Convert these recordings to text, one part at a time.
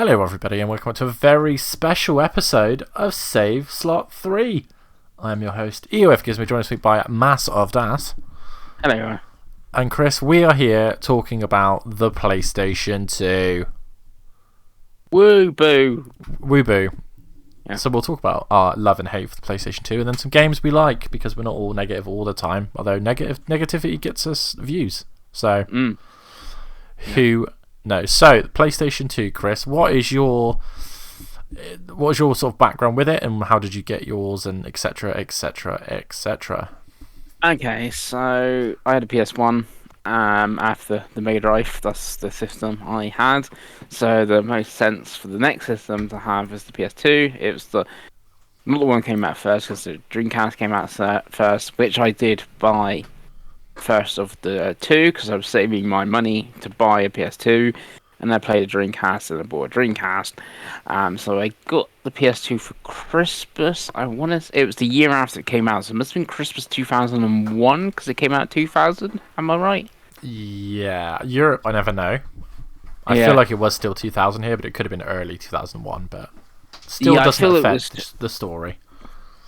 Hello everybody and welcome to a very special episode of Save Slot 3. I am your host, EOF Gives me joined this week by Mass of Das. Hello. And Chris, we are here talking about the PlayStation 2. Woo boo. Woo boo. Yeah. So we'll talk about our love and hate for the PlayStation 2 and then some games we like because we're not all negative all the time, although negativity gets us views. So, who knows? So, PlayStation 2, Chris, what was your sort of background with it and how did you get yours and etc, etc, etc? Okay, so I had a PS1 after the Mega Drive. That's the system I had. So the most sense for the next system to have is the PS2. It was not the one came out first because the Dreamcast came out first, which I did buy first of the two because I was saving my money to buy a PS2. And I played a Dreamcast and I bought a Dreamcast. So I got the PS2 for Christmas. It was the year after it came out, so it must have been Christmas 2001 because it came out 2000. Am I right? Yeah, Europe, I never know. I feel like it was still 2000 here, but it could have been early 2001. But still doesn't affect the story.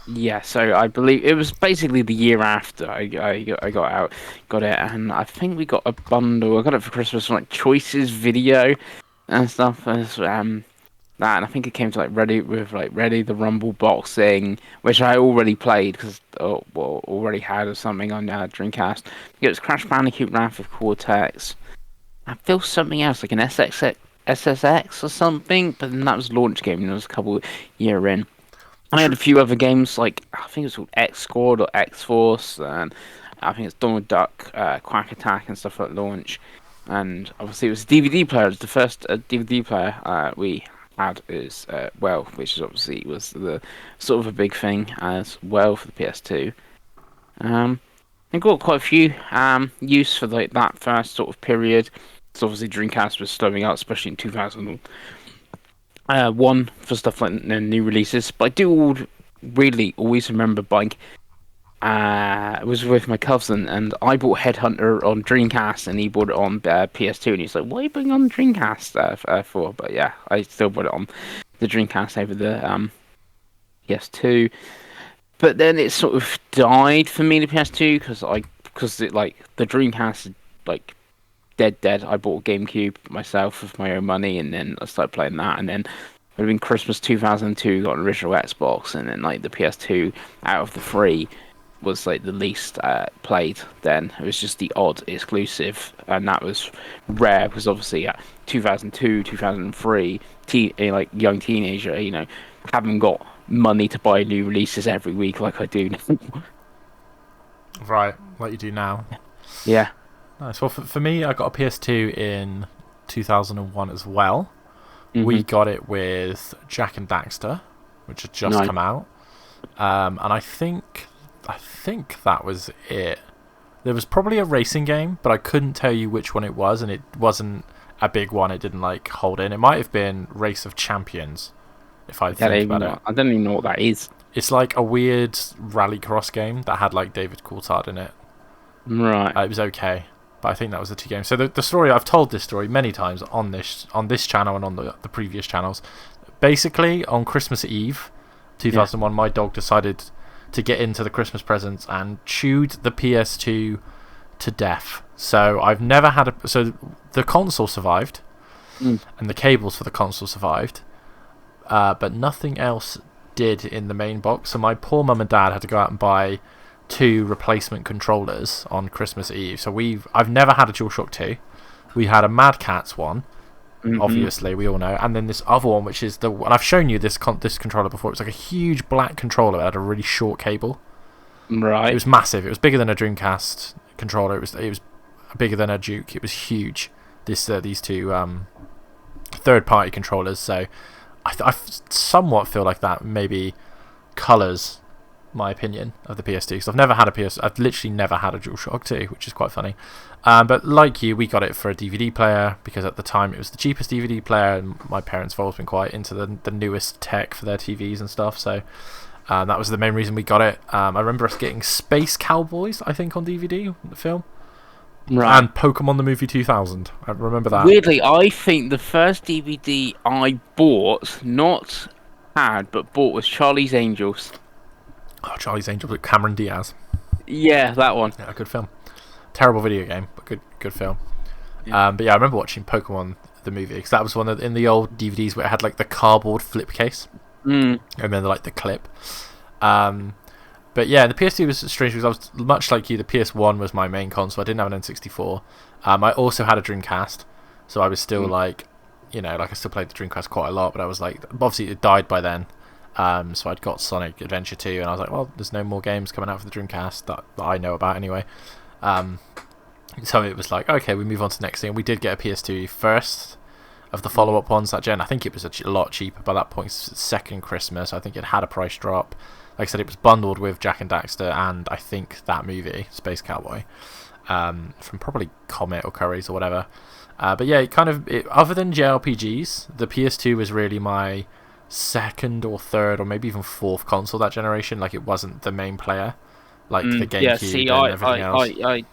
Yeah, so I believe it was basically the year after I got it, and I think we got a bundle. I got it for Christmas from like Choices Video and stuff. As that, and I think it came to Ready the Rumble boxing, which I already played because already had or something on Dreamcast. It was Crash Bandicoot Wrath of Cortex. I feel something else like an SSX or something, but then that was launch game and it was a couple year in. I had a few other games, like I think it was called X Squad or X Force, and I think it's Donald Duck, Quack Attack, and stuff at launch. And obviously, it was a DVD player. It was the first DVD player we had, which is obviously was the sort of a big thing as well for the PS2. I got quite a few use for that first sort of period. So obviously, Dreamcast was slowing out, especially in 2000. One for stuff like new releases, but I do really always remember buying. It was with my cousin, and I bought Headhunter on Dreamcast, and he bought it on PS2, and he's like, "What are you putting on Dreamcast for?" But yeah, I still bought it on the Dreamcast over the PS2. But then it sort of died for me, the PS2, because the Dreamcast dead. I bought a GameCube myself with my own money, and then I started playing that. And then it would have been Christmas 2002, got an original Xbox, and then the PS2 out of the three was the least played. Then it was just the odd exclusive, and that was rare because obviously 2002, 2003, young teenager, haven't got money to buy new releases every week like I do now. Right, like you do now. Yeah. Nice. Well, for me, I got a PS2 in 2001 as well. Mm-hmm. We got it with Jak and Daxter, which had just come out. And I think that was it. There was probably a racing game, but I couldn't tell you which one it was, and it wasn't a big one. It didn't hold in. It might have been Race of Champions, if I think about it. I don't even know what that is. It's like a weird rallycross game that had David Coulthard in it. Right. It was okay. But I think that was the two games. So the story, I've told this story many times on this channel and on the previous channels. Basically, on Christmas Eve, 2001, my dog decided to get into the Christmas presents and chewed the PS2 to death. So I've never had so the console survived, and the cables for the console survived, but nothing else did in the main box. So my poor mum and dad had to go out and buy 2 replacement controllers on Christmas Eve. So I've never had a DualShock 2. We had a Mad Catz one, obviously we all know, and then this other one, which is and I've shown you this controller before. It was like a huge black controller that had a really short cable. Right. It was massive. It was bigger than a Dreamcast controller. It was bigger than a Duke. It was huge. These 2 third-party controllers. So I somewhat feel like that maybe colours my opinion of the PS2 because I've literally never had a DualShock 2, which is quite funny. But like you, we got it for a DVD player because at the time it was the cheapest DVD player, and my parents have always been quite into the newest tech for their TVs and stuff. So that was the main reason we got it. I remember us getting Space Cowboys, I think, on DVD, the film. Right. And Pokemon the Movie 2000. I remember that. Weirdly, I think the first DVD I bought, not had, but bought was Charlie's Angels. Oh, Charlie's Angels with Cameron Diaz. Yeah, that one. Yeah, good film. Terrible video game, but good film. Yeah. But yeah, I remember watching Pokemon the movie because that was one in the old DVDs where it had like the cardboard flip case Mm. and then like the clip. But yeah, the PS2 was strange because I was much like you. The PS1 was my main console. I didn't have an N64. I also had a Dreamcast, so I was still like, like I still played the Dreamcast quite a lot. But I was like, obviously it died by then. So I'd got Sonic Adventure 2, and I was like, well, there's no more games coming out for the Dreamcast that I know about anyway. So it was like, okay, we move on to the next thing. We did get a PS2 first of the follow-up ones that gen. I think it was a lot cheaper by that point. Second Christmas, I think it had a price drop. Like I said, it was bundled with Jack and Daxter and I think that movie, Space Cowboy, from probably Comet or Curry's or whatever. But yeah, other than JRPGs, the PS2 was really my second or third or maybe even fourth console that generation. Like it wasn't the main player, like the GameCube Yeah, see, and everything else. I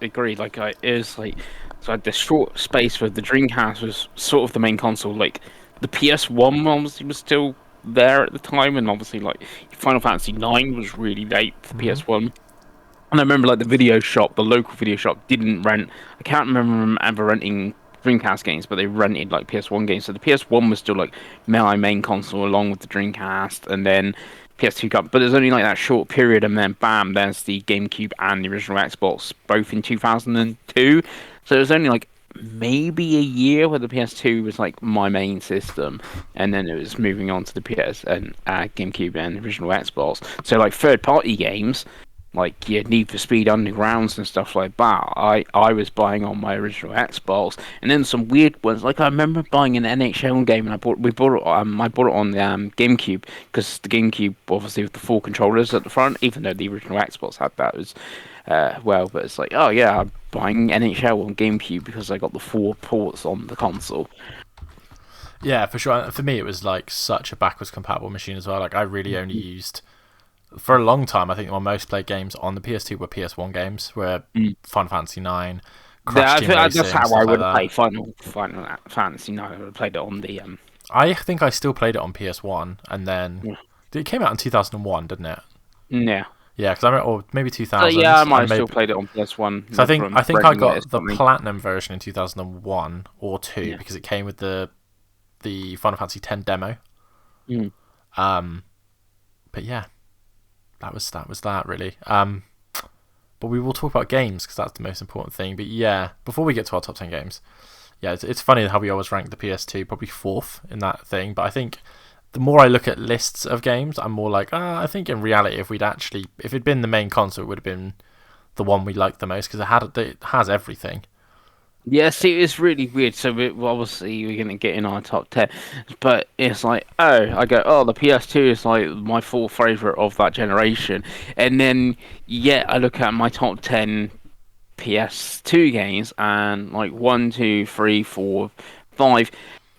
agree. Like, it was like, so I had this short space where the Dreamcast was sort of the main console. Like, the PS1 obviously was still there at the time, and obviously, like, Final Fantasy 9 was really late for PS1. And I remember, like, the local video shop didn't rent. I can't remember them ever renting Dreamcast games, but they rented, like, PS1 games. So the PS1 was still, like, my main console along with the Dreamcast, and then PS2 got. But there's only, like, that short period, and then bam, there's the GameCube and the original Xbox, both in 2002. So it was only, like, maybe a year where the PS2 was, like, my main system, and then it was moving on to the PS and GameCube and the original Xbox. So, like, third-party games, like Need for Speed Undergrounds and stuff like that, I was buying on my original Xbox, and then some weird ones. Like I remember buying an NHL game, and I bought it on the GameCube because the GameCube obviously with the four controllers at the front, even though the original Xbox had that as well. But it's like, oh yeah, I'm buying NHL on GameCube because I got the four ports on the console. Yeah, for sure. For me, it was like such a backwards compatible machine as well. Like I really only used. For a long time, I think my most played games on the PS2 were PS1 games, were Final Fantasy 9, Crash Team Racing, that's how stuff I would like play that. Final Fantasy 9. I would have played it on the I think I still played it on PS1, and then it came out in 2001, didn't it? yeah. Yeah, because I remember, or maybe 2000. Yeah, I might have still played it on PS1. So I think I got the something. platinum version in 2001 or two Yeah. because it came with the Final Fantasy X demo. Mm. But yeah, that was that really. But we will talk about games because that's the most important thing. But yeah, before we get to our top 10 games, yeah, it's funny how we always rank the PS2 probably fourth in that thing. But I think the more I look at lists of games, I'm more like, I think in reality, if it'd been the main console, it would have been the one we liked the most because it has everything. Yeah, see, it's really weird. So obviously we're gonna get in our top 10, but it's like, the PS2 is like my full favorite of that generation, and then I look at my top 10 PS2 games, and like 1, 2, 3, 4, 5.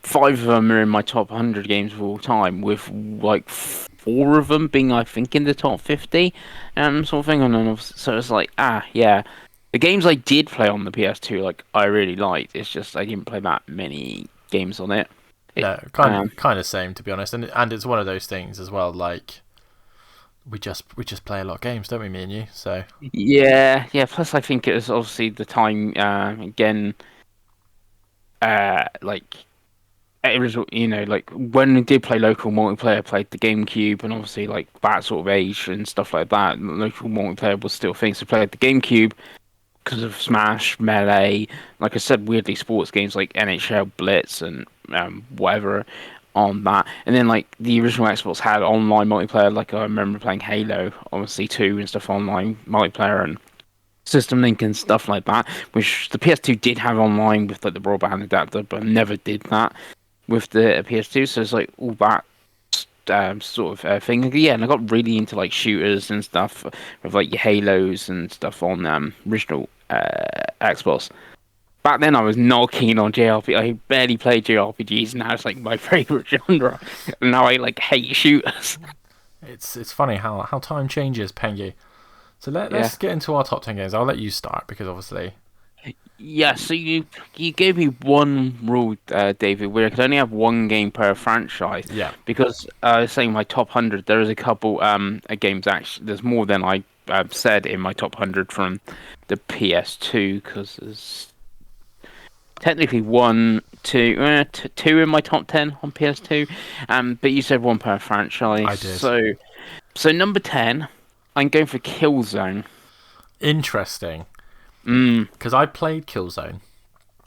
Five of them are in my top 100 games of all time, with like four of them being, I think, in the top 50, sort of thing. And then, so it's like, yeah. The games I did play on the PS2, like, I really liked. It's just I didn't play that many games on it. No, kind of same to be honest, and it's one of those things as well. Like we just play a lot of games, don't we, me and you? So yeah. Plus, I think it was obviously the time again, like it was, like when we did play local multiplayer, played the GameCube, and obviously like that sort of age and stuff like that. Local multiplayer was still things to play at the GameCube. Because of Smash, Melee, like I said, weirdly sports games like NHL Blitz and whatever on that. And then like the original Xbox had online multiplayer, like I remember playing Halo, obviously 2 and stuff online multiplayer and System Link and stuff like that, which the PS2 did have online with like the broadband adapter, but never did that with the PS2. So it's like all that sort of thing. Yeah, and I got really into like shooters and stuff with like your Halos and stuff on original Xbox. Back then, I was not keen on JRPG. I barely played JRPGs. Now it's like my favorite genre. And now I like hate shooters. it's funny how time changes, Pengi. So let's get into our top 10 games. I'll let you start because obviously Yeah, so you gave me one rule, David, where I could only have one game per franchise. Yeah. Because I was saying my top 100, there is a couple games actually. There's more than I said in my top 100 from the PS2, because there's technically one, two, two in my top 10 on PS2. But you said one per franchise. I did. So number 10, I'm going for Killzone. Interesting. Mm, Because I played Killzone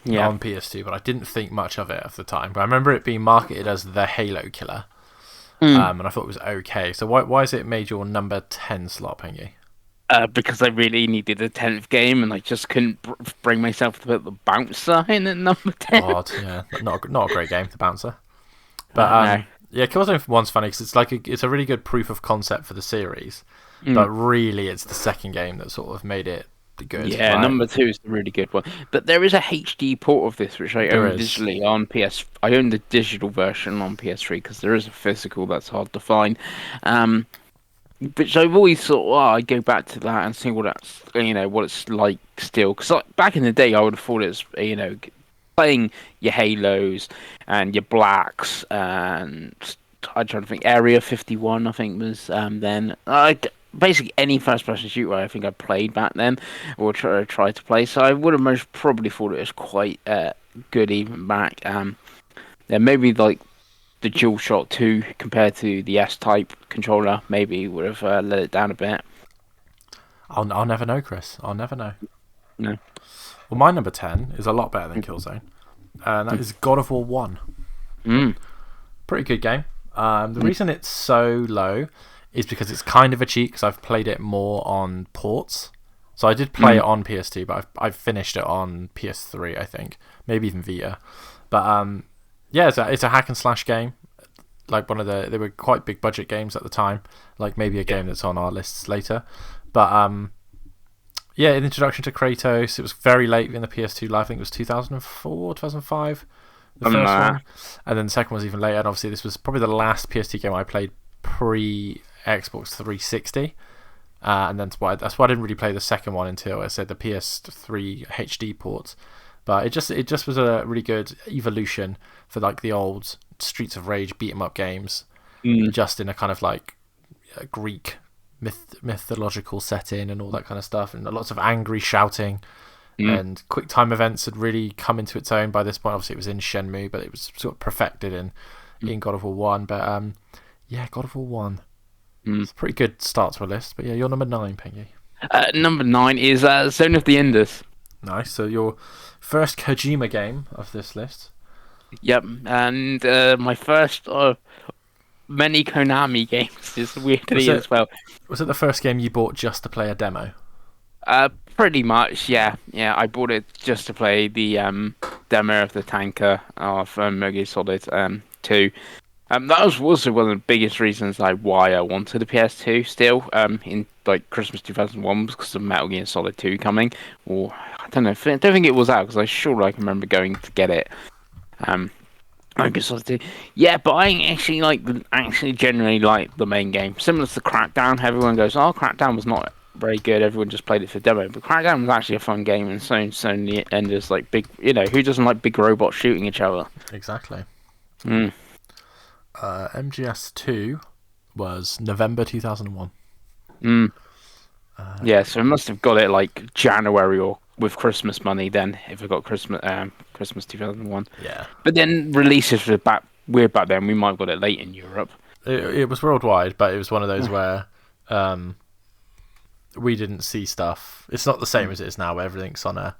yeah. on PS2, but I didn't think much of it at the time. But I remember it being marketed as the Halo killer, Mm. and I thought it was okay. So why is it made your number 10 slot, Pengi? Because I really needed a 10th game, and I just couldn't bring myself to put the bouncer in at number 10. God, yeah, not a great game, the bouncer. But No. yeah, Killzone 1's funny because it's a really good proof of concept for the series. Mm. But really, it's the second game that sort of made it good. Yeah, right? number 2 is a really good one. But there is a HD port of this, which I There own is. digitally on PS. I own the digital version on PS3 because there is a physical that's hard to find. Which I've always thought, oh, I'd go back to that and see what what it's like still. Because like, back in the day, I would have thought it's, playing your Halos and your Blacks and I'm trying to think, Area 51, I think was then. Basically any first-person shooter I think I played back then, or tried to play. So I would have most probably thought it was quite good even back. Yeah, maybe like the DualShock 2 compared to the S-Type controller maybe would have let it down a bit. I'll never know, Chris. I'll never know. No. Well, my number 10 is a lot better than Killzone, and that is God of War 1. Mm. Pretty good game. The reason it's so low is because it's kind of a cheat because I've played it more on ports. So I did play it on PS2, but I've finished it on PS3, I think, maybe even Vita. But yeah, it's a hack and slash game. Like they were quite big budget games at the time. Like maybe a game that's on our lists later. But yeah, an introduction to Kratos. It was very late in the PS2 life. I think it was 2004, 2005. The first one, and then the second was even later. And obviously, this was probably the last PS2 game I played pre Xbox 360. And then that's why I didn't really play the second one until I said the PS3 HD ports. But it just was a really good evolution for like the old Streets of Rage beat 'em up games, just in a kind of like a Greek mythological setting and all that kind of stuff, and lots of angry shouting. And quick time events had really come into its own by this point. Obviously, it was in Shenmue, but it was sort of perfected in God of War 1. But yeah, God of War 1. It's a pretty good start to a list. But yeah, you're number 9, Pengi. Number 9 is Zone of the Enders. Nice. So your first Kojima game of this list. Yep, and my first many Konami games is weirdly as well. Was it the first game you bought just to play a demo? Pretty much, yeah. Yeah, I bought it just to play the demo of the tanker of Metal Gear Solid 2. That was also one of the biggest reasons why I wanted a PS2 still in like Christmas 2001 was because of Metal Gear Solid 2 coming. Or I don't know, I don't think it was out because I can remember going to get it. Metal Gear Solid 2. Yeah, but I actually generally like the main game. Similar to Crackdown, everyone goes, "Oh, Crackdown was not very good." Everyone just played it for demo, but Crackdown was actually a fun game, and so the Enders like big. Who doesn't like big robots shooting each other? Exactly. Mm. MGS2 was November 2001. Yeah, so I must have got it like January or with Christmas money then, if I got Christmas 2001. Yeah. But then releases were weird back then. We might have got it late in Europe. It was worldwide, but it was one of those where we didn't see stuff. It's not the same as it is now, where everything's on a...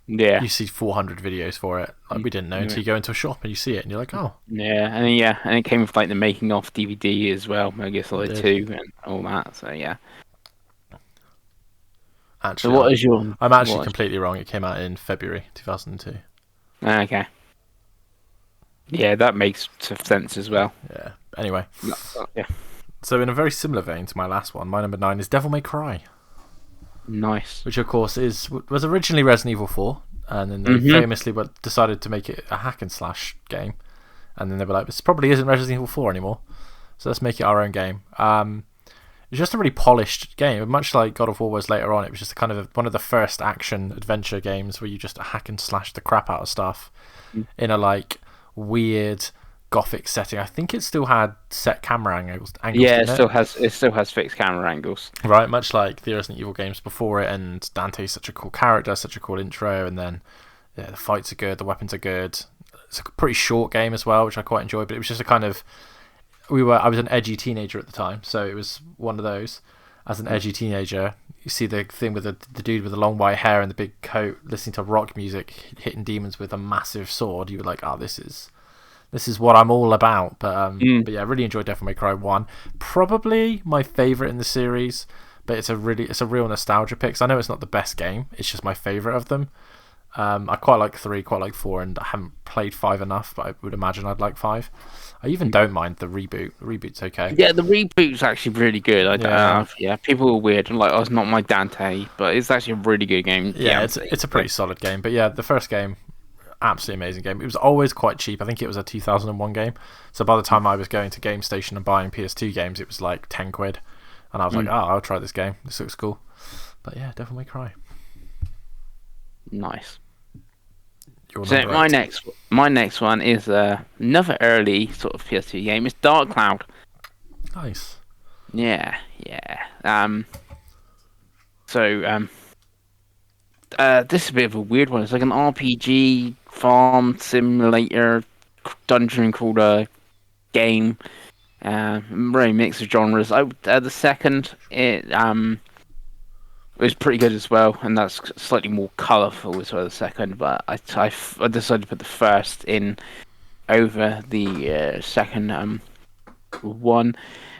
Yeah. You see 400 videos for it. Like we didn't know until you go into a shop and you see it and you're like, oh. Yeah, and it came with like the making of DVD as well, Metal Gear Solid 2 and all that. So yeah. Actually, so what is your? I'm actually completely wrong. It came out in February 2002. Okay. Yeah, that makes sense as well. Yeah. Anyway. Yeah. So in a very similar vein to my last one, my number 9 is Devil May Cry. Nice. Which of course was originally Resident Evil 4, and then they famously decided to make it a hack and slash game, and then they were like, this probably isn't Resident Evil 4 anymore, so let's make it our own game. was just a really polished game, much like God of War was later on. It was just kind of one of the first action adventure games where you just hack and slash the crap out of stuff in a like weird gothic setting. I think it still had set camera angles. Yeah, didn't it? it still has fixed camera angles. Right, much like the Resident Evil games before it. And Dante's such a cool character, such a cool intro, and then yeah, the fights are good, the weapons are good. It's a pretty short game as well, which I quite enjoyed. But it was just a kind of I was an edgy teenager at the time, so it was one of those. As an edgy teenager, you see the thing with the dude with the long white hair and the big coat, listening to rock music, hitting demons with a massive sword. You were like, "Oh, this is what I'm all about." But yeah, I really enjoyed Devil May Cry 1. Probably my favourite in the series, but it's a real nostalgia pick. 'Cause I know it's not the best game. It's just my favourite of them. I quite like 3, quite like 4, and I haven't played 5 enough, but I would imagine I'd like 5. I even don't mind the reboot. The reboot's okay. Yeah, the reboot's actually really good. I don't know. Yeah, people were weird and like, "Oh, it's not my Dante," but it's actually a really good game. Yeah, it's a pretty solid game. But yeah, the first game, absolutely amazing game. It was always quite cheap. I think it was a 2001 game. So by the time I was going to Game Station and buying PS2 games, it was like 10 quid. And I was like, I'll try this game. This looks cool. But yeah, Devil May Cry. Nice. So my next one is another early sort of PS2 game. It's Dark Cloud. Nice. Yeah. So this is a bit of a weird one. It's like an RPG farm simulator dungeon crawler game. Very mix of genres. The second it was pretty good as well, and that's slightly more colourful as well. The second, but I decided to put the first in over the second one.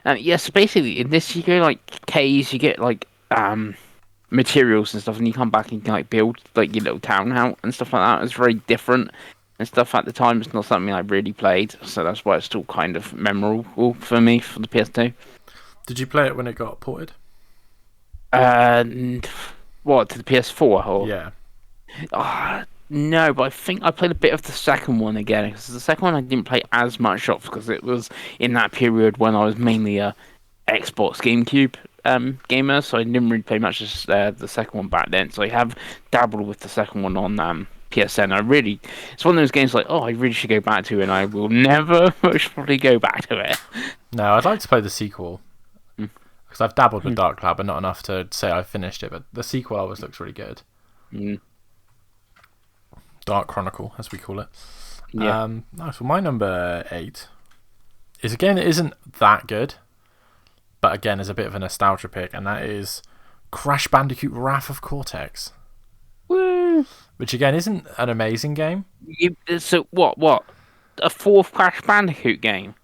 Yes, basically in this you go like caves, you get like materials and stuff, and you come back and you can like build like your little town out and stuff like that. It's very different and stuff at the time. It's not something I really played, so that's why it's still kind of memorable for me for the PS2. Did you play it when it got ported? What, to the PS4? Or? Yeah. No, but I think I played a bit of the second one again, because the second one I didn't play as much of, because it was in that period when I was mainly a Xbox GameCube gamer, so I didn't really play much of the second one back then. So I have dabbled with the second one on PSN. It's one of those games like, I really should go back to, and I will never most probably go back to it. No, I'd like to play the sequel. Because I've dabbled with Dark Cloud, but not enough to say I finished it. But the sequel always looks really good. Dark Chronicle, as we call it. Yeah. Nice. Well, my number 8 is a game that isn't that good, but again is a bit of a nostalgia pick, and that is Crash Bandicoot Wrath of Cortex. Woo! Which again isn't an amazing game. So what? A fourth Crash Bandicoot game?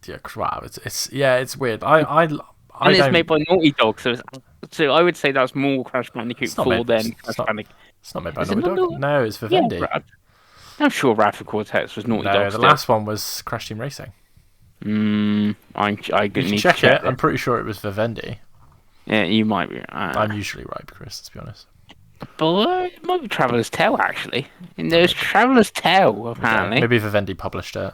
Yeah, wow. It's weird. And it's made by Naughty Dog, so I would say that's more Crash Bandicoot 4 than Crash Bandicoot. It's not made by Naughty Dog. No, it's Vivendi. Yeah, I'm sure Wrath of Cortex was Naughty Dog. No, the last one was Crash Team Racing. I need to check it. I'm pretty sure it was Vivendi. Yeah, you might be. I'm usually right, Chris, let's be honest. But it might be Traveller's Tale, actually. And there's Traveller's Tale, apparently. Okay, maybe Vivendi published it.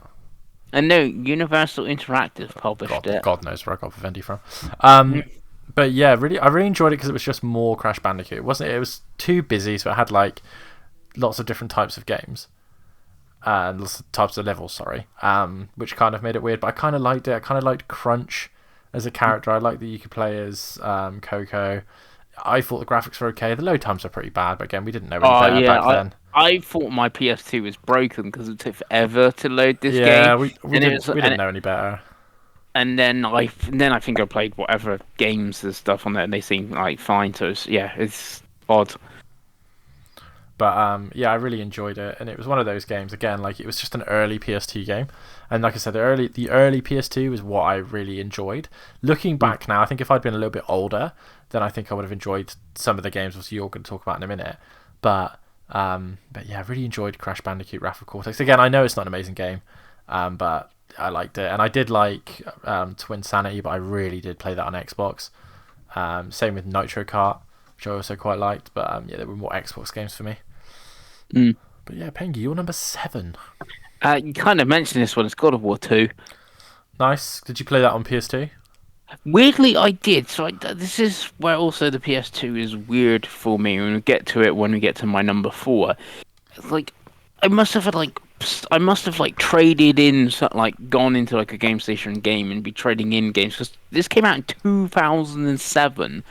And no, Universal Interactive published it. God knows where I got Vivendi from. But yeah, I really enjoyed it because it was just more Crash Bandicoot. It was too busy, so it had like lots of different types of games and lots of types of levels. Sorry, which kind of made it weird. But I kind of liked it. I kind of liked Crunch as a character. I liked that you could play as Coco. I thought the graphics were okay. The load times are pretty bad, but again, we didn't know any better back then. I thought my PS2 was broken because it took forever to load this game. Yeah, we didn't know any better. And then I think I played whatever games and stuff on there, and they seemed like fine. So it's odd. But yeah, I really enjoyed it, and it was one of those games again. Like it was just an early PS2 game, and like I said, the early PS2 was what I really enjoyed. Looking back now, I think if I'd been a little bit older, then I think I would have enjoyed some of the games which you're going to talk about in a minute. But yeah, I really enjoyed Crash Bandicoot Wrath of Cortex. Again, I know it's not an amazing game, but I liked it, and I did like Twin Sanity, but I really did play that on Xbox. Same with Nitro Kart, which I also quite liked. But yeah, there were more Xbox games for me. But yeah, Pengi, you're number 7. You kind of mentioned this one. It's God of War 2. Nice. Did you play that on PS2? Weirdly, I did. So this is where also the PS2 is weird for me. When we get to it, when we get to my number four, it's like I must have had like I must have like traded in like gone into like a game station game and be trading in games because this came out in 2007,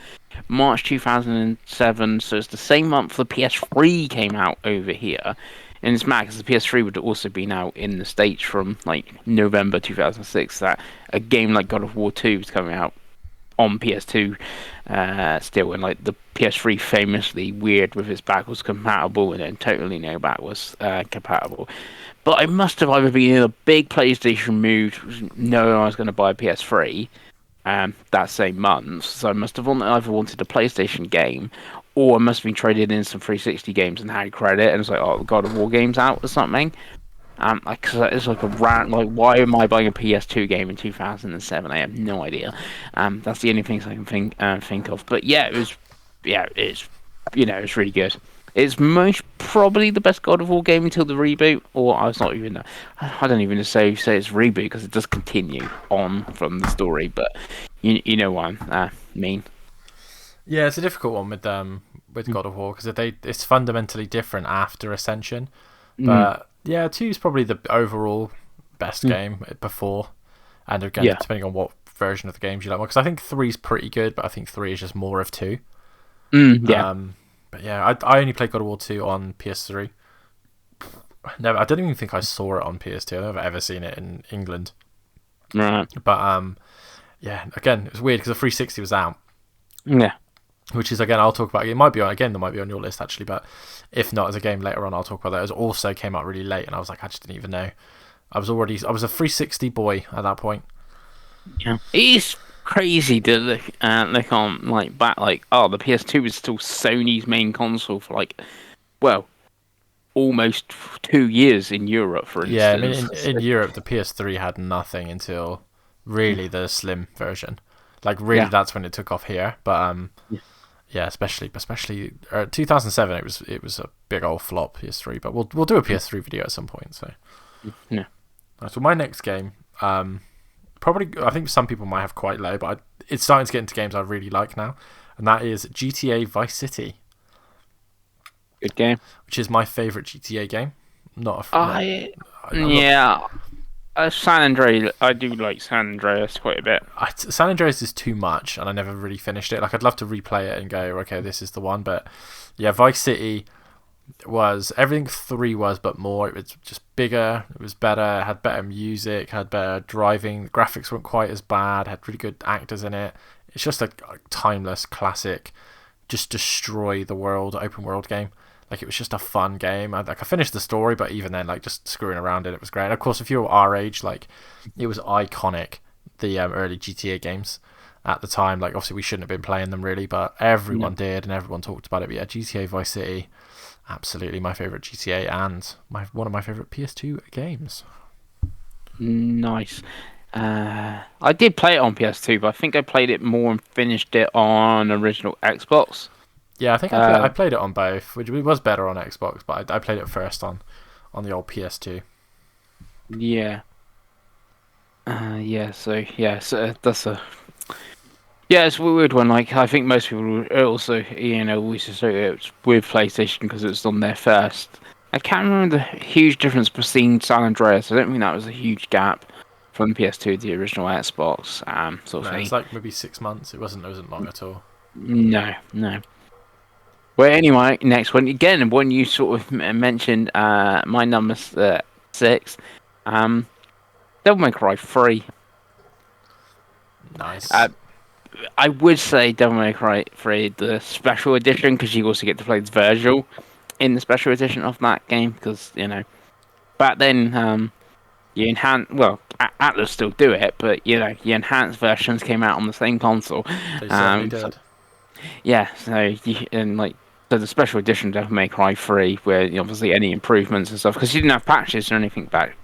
March 2007. So it's the same month the PS3 came out over here. And it's mad because the PS3 would also been out in the States from like November 2006. That a game like God of War 2 was coming out on PS2 still, and like the PS3 famously weird with its backwards compatible, and then totally no backwards compatible. But I must have either been in a big PlayStation mood, knowing I was going to buy a PS3 that same month, so I must have either wanted a PlayStation game, or I must have been traded in some 360 games and had credit, and it's like, oh, the God of War game's out or something. Like, 'cause it's like a rant. Like, why am I buying a PS2 game in 2007? I have no idea. That's the only things I can think of. But yeah, it's it's really good. It's most probably the best God of War game until the reboot, or I was not even. I don't even say it's reboot because it does continue on from the story. But you know what I mean. Yeah, it's a difficult one with God of War because it's fundamentally different after Ascension. But yeah, two is probably the overall best game before, and again, Yeah. depending on what version of the games you like more. Because I think three is pretty good, but I think three is just more of two. Yeah. But yeah, I only played God of War 2 on PS3. Never, I don't even think I saw it on PS2. I've never ever seen it in England. Right. But yeah, again, it was weird because the 360 was out, Yeah. which is again I'll talk about. It might be on again. That might be on your list actually, but if not as a game later on, I'll talk about that. It also came out really late, and I was like, I just didn't even know. I was a 360 boy at that point. Yeah. It is crazy to look on like back like the PS2 is still Sony's main console for like well almost 2 years in Europe, for Yeah, I mean instance. in Europe the PS3 had nothing until really the slim version. Like really, Yeah. that's when it took off here. But yeah, especially 2007, it was a big old flop PS3. But we'll do a PS3 video at some point. So Yeah. so my next game, probably I think some people might have quite low, but it's starting to get into games I really like now, and that is GTA Vice City, Good game. which is my favorite GTA game. Not a, I I'm not- yeah. San Andreas. I do like San Andreas quite a bit. San Andreas is too much, and I never really finished it. Like I'd love to replay it and go, okay, this is the one. But yeah, Vice City was everything three was, but more. It was just bigger. It was better. It had better music. Had better driving. The graphics weren't quite as bad. Had really good actors in it. It's just a timeless classic. Just destroy the world, open world game. Like it was just a fun game. I finished the story, but even then, like just screwing around it was great. And of course, if you were our age, like it was iconic. The early GTA games at the time, like obviously we shouldn't have been playing them really, but everyone did, and everyone talked about it. But yeah, GTA Vice City, absolutely my favorite GTA and one of my favorite PS2 games. Nice. I did play it on PS2, but I think I played it more and finished it on original Xbox. Yeah, I think I played it on both, which was better on Xbox, but I played it first on the old PS2. Yeah. So that's a it's a weird one. Like I think most people would also always associate it with PlayStation because it was on there first. I can't remember the huge difference between San Andreas. I don't think that was a huge gap from the PS2 to the original Xbox. Sort of No, thing. it's like maybe 6 months. It wasn't long at all. No. Well, anyway, next one again. When you sort of mentioned my number 6, Devil May Cry 3. Nice. I would say Devil May Cry 3, the special edition, because you also get to play as Virgil in the special edition of that game. Because back then, you Atlas still do it, but the enhanced versions came out on the same console. They certainly did. So the special edition Devil May Cry 3, where obviously any improvements and stuff, because you didn't have patches or anything back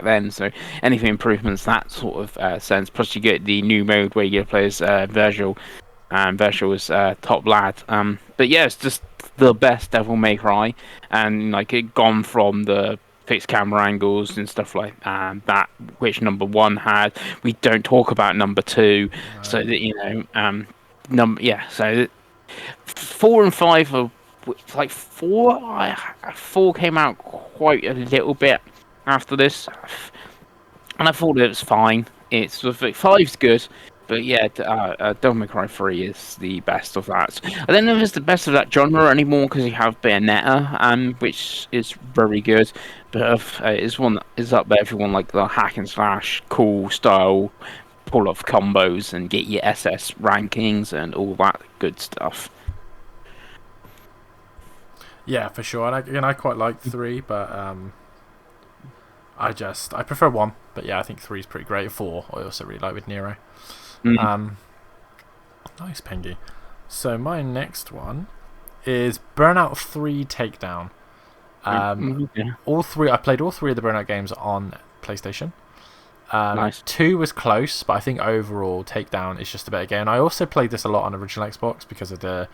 then, so anything improvements that sort of sense. Plus you get the new mode where you get to play as Virgil, and Virgil is top lad. But yeah, it's just the best Devil May Cry, and like it gone from the fixed camera angles and stuff like that, which number one had. We don't talk about number two, No. so that So 4 and 5 are like four. Four came out quite a little bit after this, and I thought it was fine. It's sort of, five's good, but yeah, Devil May Cry 3 is the best of that. I don't know if it's the best of that genre anymore because you have Bayonetta, which is very good, but it's one that is up there if you want like the hack and slash, cool style, pull off combos and get your SS rankings and all that good stuff. Yeah, for sure. And I quite like 3, but I prefer 1. But yeah, I think 3 is pretty great. 4 I also really like with Nero. Mm. Nice, Pengi. So my next one is Burnout 3 Takedown. Yeah. All 3 I played all 3 of the Burnout games on PlayStation. Nice. 2 was close, but I think overall Takedown is just a better game. I also played this a lot on original Xbox because of the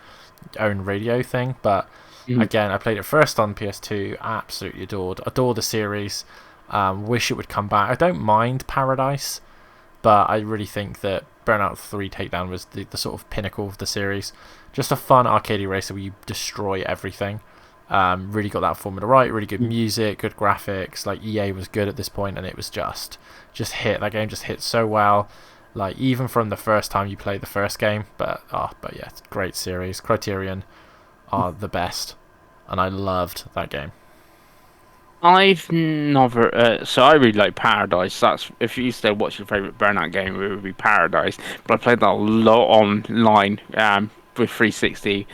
own radio thing, but again, I played it first on PS2, absolutely adore the series. Wish it would come back. I don't mind Paradise, but I really think that Burnout 3 Takedown was the sort of pinnacle of the series. Just a fun arcade racer where you destroy everything. Really got that formula right. Really good music, good graphics. Like EA was good at this point, and it was just hit. That game just hit so well. Like even from the first time you played the first game. But yeah, it's a great series. Criterion are the best, and I loved that game. I've never. So I really like Paradise. That's if you said what's your favorite Burnout game, it would be Paradise. But I played that a lot online with 360,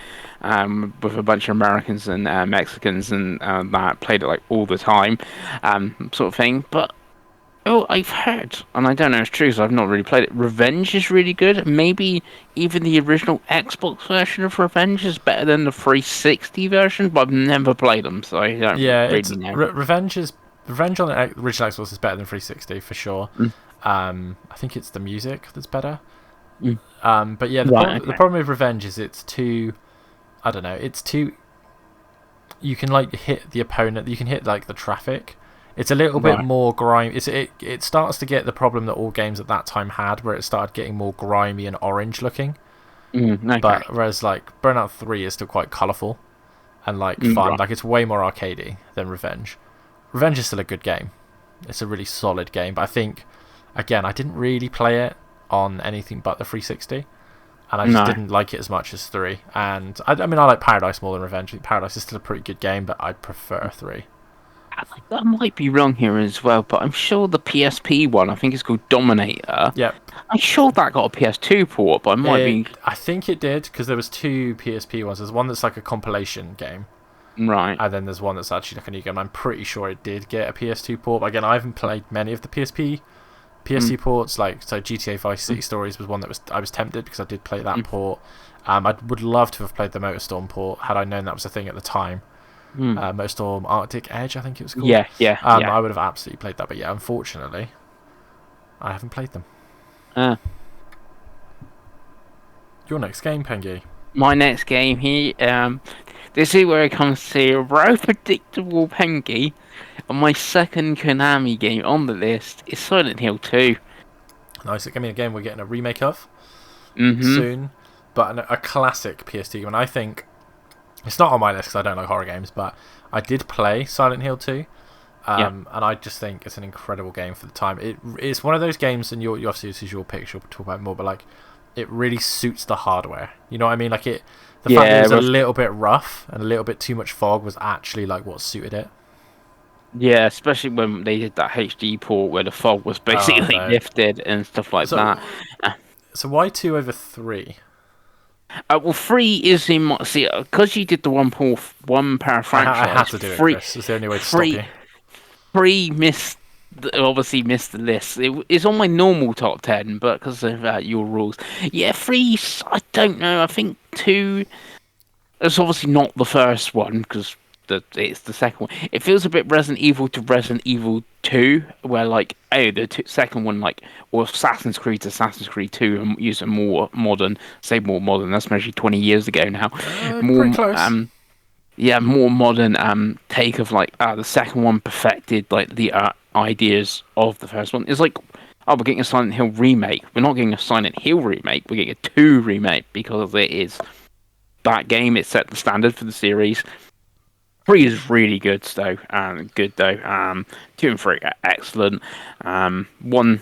with a bunch of Americans and Mexicans and that played it like all the time, sort of thing. But I've heard, and I don't know if it's true, so I've not really played it. Revenge is really good. Maybe even the original Xbox version of Revenge is better than the 360 version, but I've never played them, so I don't really know. Revenge on the original Xbox is better than 360 for sure. I think it's the music that's better. But yeah, the problem with Revenge is it's too. I don't know. It's too. You can like hit the opponent. You can hit like the traffic. It's a little bit more grimy. It starts to get the problem that all games at that time had, where it started getting more grimy and orange looking. Okay. But whereas like Burnout 3 is still quite colourful and like fun. Right. Like it's way more arcadey than Revenge. Revenge is still a good game. It's a really solid game. But I think, again, I didn't really play it on anything but the 360. And I just didn't like it as much as 3. And I mean, I like Paradise more than Revenge. I think Paradise is still a pretty good game, but I prefer 3. I might be wrong here as well, but I'm sure the PSP one, I think it's called Dominator. Yep. I'm sure that got a PS2 port, but I might be... I think it did, because there was 2 PSP ones. There's one that's like a compilation game. Right. And then there's one that's actually like a new game. I'm pretty sure it did get a PS2 port. But again, I haven't played many of the PSP ports. Like, so GTA Vice City Stories was one that I was tempted because I did play that port. I would love to have played the MotorStorm port had I known that was a thing at the time. MotorStorm Arctic Edge, I think it was called. Yeah. I would have absolutely played that, but yeah, unfortunately, I haven't played them. Your next game, Pengi. My next game here, this is where it comes to very predictable Pengi, and my second Konami game on the list is Silent Hill 2. Nice, it's going to be a game we're getting a remake of soon, but a classic PS2 game, and I think it's not on my list because I don't like horror games, but I did play Silent Hill 2, and I just think it's an incredible game for the time. It's one of those games, and you obviously this is your pick, you'll talk about it more, but like it really suits the hardware. You know what I mean? Like the fact that it was a little bit rough and a little bit too much fog was actually like what suited it. Yeah, especially when they did that HD port where the fog was basically lifted and stuff like that. So why 2 over 3? Well, 3 is in my... See, because you did the one per franchise... I had to do it, Chris. It's the only way to stop you. 3 obviously missed the list. It's on my normal top 10, but because of your rules. Yeah, 3, I don't know. I think 2... It's obviously not the first one, because it's the second one. It feels a bit Resident Evil to Resident Evil 2, where like, second one, like, or Assassin's Creed to Assassin's Creed 2, and use a more modern, that's measured 20 years ago now. Pretty close. more modern take of like the second one perfected like the ideas of the first one. It's like, oh, we're getting a Silent Hill remake. We're not getting a Silent Hill remake. We're getting a 2 remake because it is that game. It set the standard for the series. 3 is really good though. 2 and 3 are excellent. 1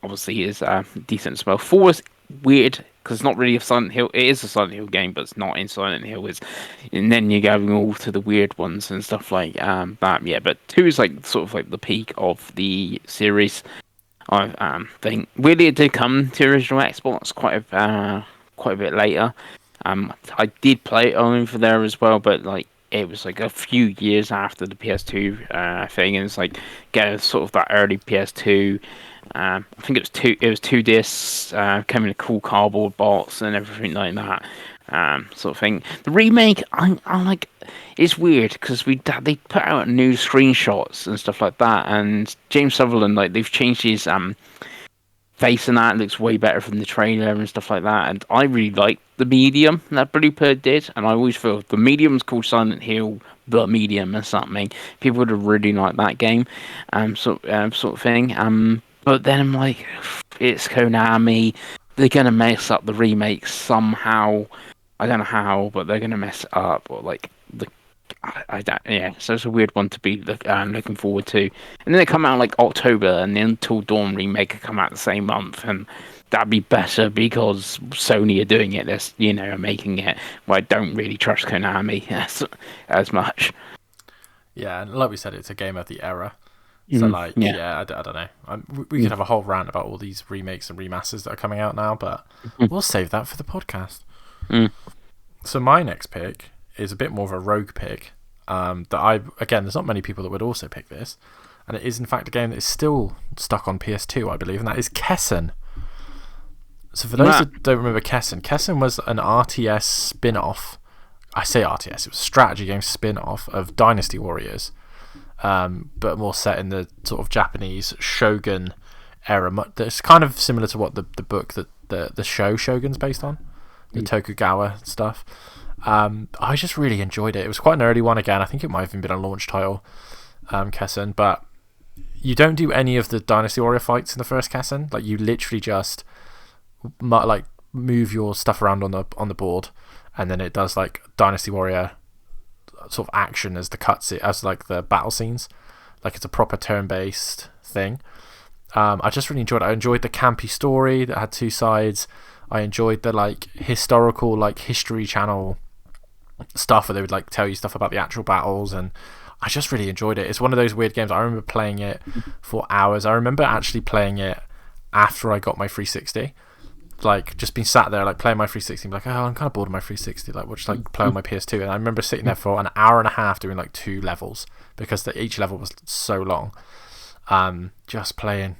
obviously is decent as well. 4 is weird because it's not really a Silent Hill. It is a Silent Hill game, but it's not in Silent Hill. And then you're going all to the weird ones and stuff like that. Yeah, but 2 is like sort of like the peak of the series. I think really it did come to original Xbox quite a bit later. I did play it on over there as well, but like it was like a few years after the PS2 thing, and it's like getting sort of that early PS2. I think it was 2 discs, came in a cool cardboard box and everything like that, sort of thing. The remake, I'm like, it's weird because they put out new screenshots and stuff like that, and James Sutherland, like, they've changed his face and that. It looks way better from the trailer and stuff like that, and I really like the medium that Blooper did, and I always feel the medium's called Silent Hill the Medium or something. People would have really liked that game, sort of thing. But then I'm like, it's Konami. They're gonna mess up the remake somehow. I don't know how, but they're gonna mess it up. Or like I don't. Yeah, so it's a weird one to be looking forward to. And then they come out like October, and the Until Dawn remake could come out the same month, and that'd be better because Sony are doing it. Are making it. Well, I don't really trust Konami as much. Yeah, and like we said, it's a game of the era. So, I don't know. We could have a whole rant about all these remakes and remasters that are coming out now, but we'll save that for the podcast. So my next pick is a bit more of a rogue pick. There's not many people that would also pick this, and it is in fact a game that is still stuck on PS2, I believe, and that is Kessen. So for those that don't remember Kessen was an RTS spin-off. I say RTS, it was a strategy game spin-off of Dynasty Warriors. But more set in the sort of Japanese shogun era. It's kind of similar to what the book that the show Shogun's based on, the Tokugawa stuff. I just really enjoyed it. It was quite an early one again. I think it might have even been a launch title, Kessen. But you don't do any of the Dynasty Warrior fights in the first Kessen. Like, you literally just like move your stuff around on the board, and then it does like Dynasty Warrior sort of action as like the battle scenes. Like, it's a proper turn-based thing. I just really enjoyed it. I enjoyed the campy story that had 2 sides. I enjoyed the like historical, like History Channel stuff where they would like tell you stuff about the actual battles, and I just really enjoyed it. It's one of those weird games. I remember playing it for hours. I remember actually playing it after I got my 360. Like, just being sat there like playing my 360 and be like, oh, I'm kind of bored of my 360, like, we'll just like play on my PS2. And I remember sitting there for an hour and a half doing like 2 levels because each level was so long. Just playing,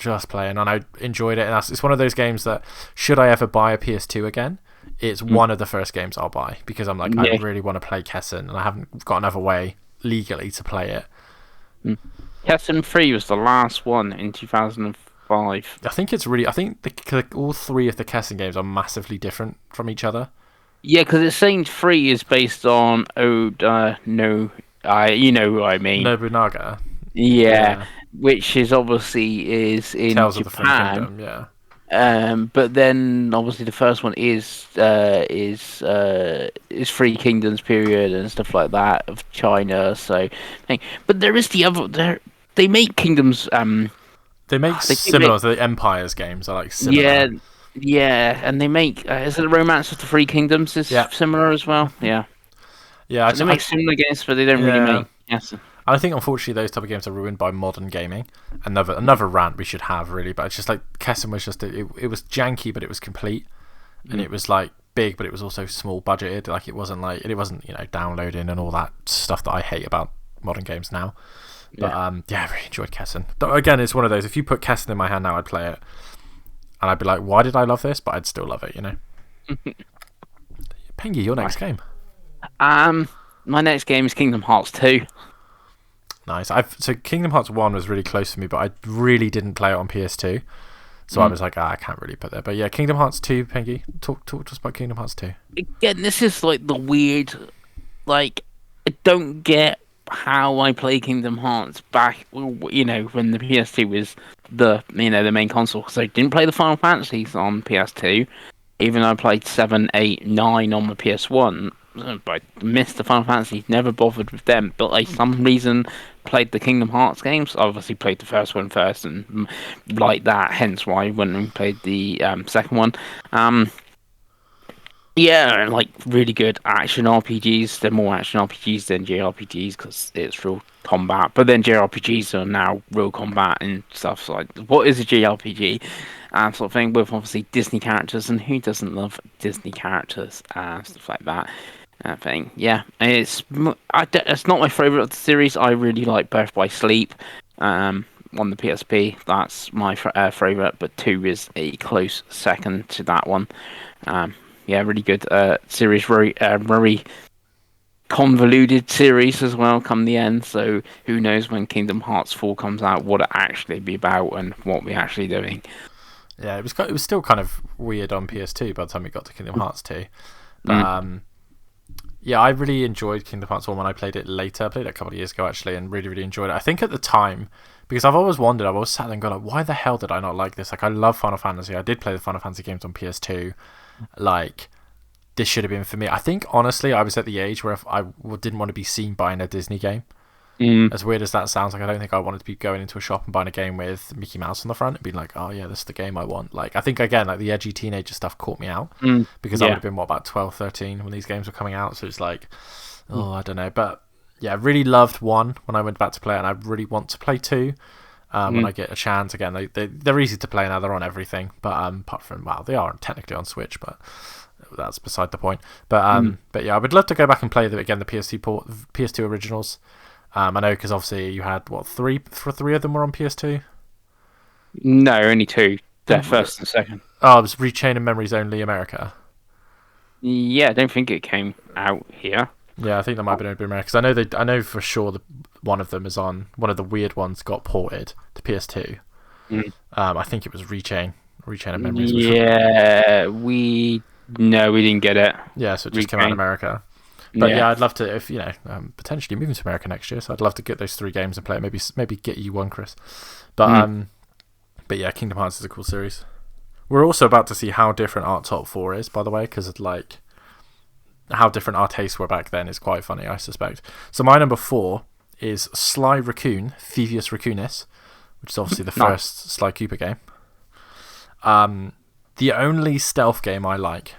and I enjoyed it. And it's one of those games that, should I ever buy a PS2 again, it's one of the first games I'll buy, because I'm like, I really want to play Kessen, and I haven't got another way legally to play it. Kessen 3 was the last one in 2005. I think all 3 of the Kessen games are massively different from each other. Yeah, because it's saying 3 is based on you know who I mean, Nobunaga. Yeah, which is obviously is in Tales Japan. Of the Three Kingdom, yeah. But then obviously the first one is Three Kingdoms period and stuff like that of China. So, but there is the other. They make kingdoms. They make similar to the Empires games. Are like similar. Yeah, and they make is it the Romance of the Three Kingdoms is similar as well? Yeah. They make similar games, but they don't really make. Yes. I think unfortunately those type of games are ruined by modern gaming. Another rant we should have, really, but it's just like Kessen was just it was janky, but it was complete, and it was like big, but it was also small budgeted. Like, it wasn't downloading and all that stuff that I hate about modern games now. But I really enjoyed Kessen. Again, it's one of those, if you put Kessen in my hand now, I'd play it, and I'd be like, why did I love this? But I'd still love it, you know. Pengi, your next game. My next game is Kingdom Hearts 2. Nice. So Kingdom Hearts 1 was really close for me, but I really didn't play it on PS2. So I was like, I can't really put that. But yeah, Kingdom Hearts 2, Pengi. Talk to us about Kingdom Hearts 2. Again, this is like the weird, like, I don't get how I play Kingdom Hearts back, when the PS2 was the main console. Because I didn't play the Final Fantasies on PS2, even though I played 7, 8, 9 on the PS1. But I missed the Final Fantasy, never bothered with them. But I, some reason, played the Kingdom Hearts games. Obviously, played the first one first, and like that. Hence why I went and played the second one. Yeah, and like really good action RPGs. They're more action RPGs than JRPGs because it's real combat. But then JRPGs are now real combat and stuff. So like, what is a JRPG? Sort of thing with obviously Disney characters, and who doesn't love Disney characters? Stuff like that. Thing. Yeah, it's not my favorite of the series. I really like Birth by Sleep. On the PSP, that's my favorite. But 2 is a close second to that one. Yeah, really good series, very convoluted series as well. Come the end, so who knows when Kingdom Hearts 4 comes out, what it actually be about and what we're actually doing. Yeah, it was still kind of weird on PS2 by the time we got to Kingdom Hearts 2. But yeah, I really enjoyed Kingdom Hearts 1 when I played it later. I played it a couple of years ago actually, and really, really enjoyed it. I think at the time, because I've always wondered, I've always sat there and gone, like, why the hell did I not like this? Like, I love Final Fantasy. I did play the Final Fantasy games on PS2. Like, this should have been for me. I think, honestly, I was at the age where if I didn't want to be seen buying a Disney game. As weird as that sounds, like, I don't think I wanted to be going into a shop and buying a game with Mickey Mouse on the front and being like, oh, yeah, this is the game I want. Like, I think, again, like, the edgy teenager stuff caught me out because I would have been, about 12, 13 when these games were coming out. So it's like, oh, I don't know. But, yeah, I really loved 1 when I went back to play it, and I really want to play 2 when I get a chance. Again, they're easy to play now. They're on everything. But apart from, well, they are technically on Switch, but that's beside the point. But yeah, I would love to go back and play the PS2 originals. I know because obviously you had three of them were on PS2. No, only 2. The first and second. Oh, it was Rechain and Memories Only America. Yeah, I don't think it came out here. Yeah, I think that might have been America because I know for sure that one of them is on. One of the weird ones got ported to PS2. I think it was Rechain and Memories. Yeah, we didn't get it. Yeah, so it just came out in America. But yeah, I'd love to, if potentially moving to America next year. So I'd love to get those 3 games and play it. Maybe get you one, Chris. But yeah, Kingdom Hearts is a cool series. We're also about to see how different our top 4 is, by the way, because like how different our tastes were back then is quite funny, I suspect. So my number 4 is Sly Raccoon, Thievius Raccoonus, which is obviously the first Sly Cooper game. The only stealth game I like.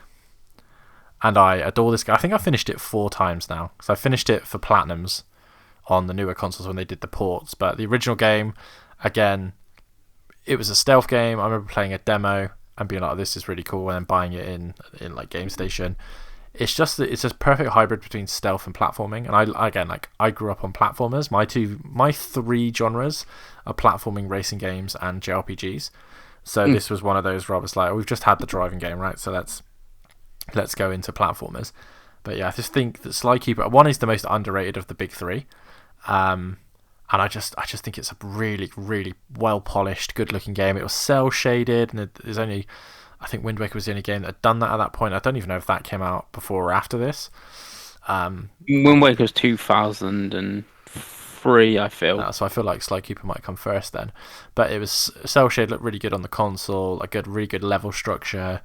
And I adore this game. I think I finished it 4 times now. Because I finished it for Platinums on the newer consoles when they did the ports. But the original game, again, it was a stealth game. I remember playing a demo and being like, oh, this is really cool. And then buying it in like Game Station. It's just a perfect hybrid between stealth and platforming. And I grew up on platformers. My 3 genres are platforming, racing games, and JRPGs. So this was one of those where I was like, oh, we've just had the driving game, right? So let's go into platformers. But yeah, I just think that Sly Cooper 1 is the most underrated of the big 3. And I just think it's a really, really well polished, good looking game. It was cell shaded, and there's only, I think Wind Waker was the only game that had done that at that point. I don't even know if that came out before or after this. Wind Waker was 2003, I feel. So I feel like Sly Cooper might come first then. But it was cell shaded, looked really good on the console, really good level structure.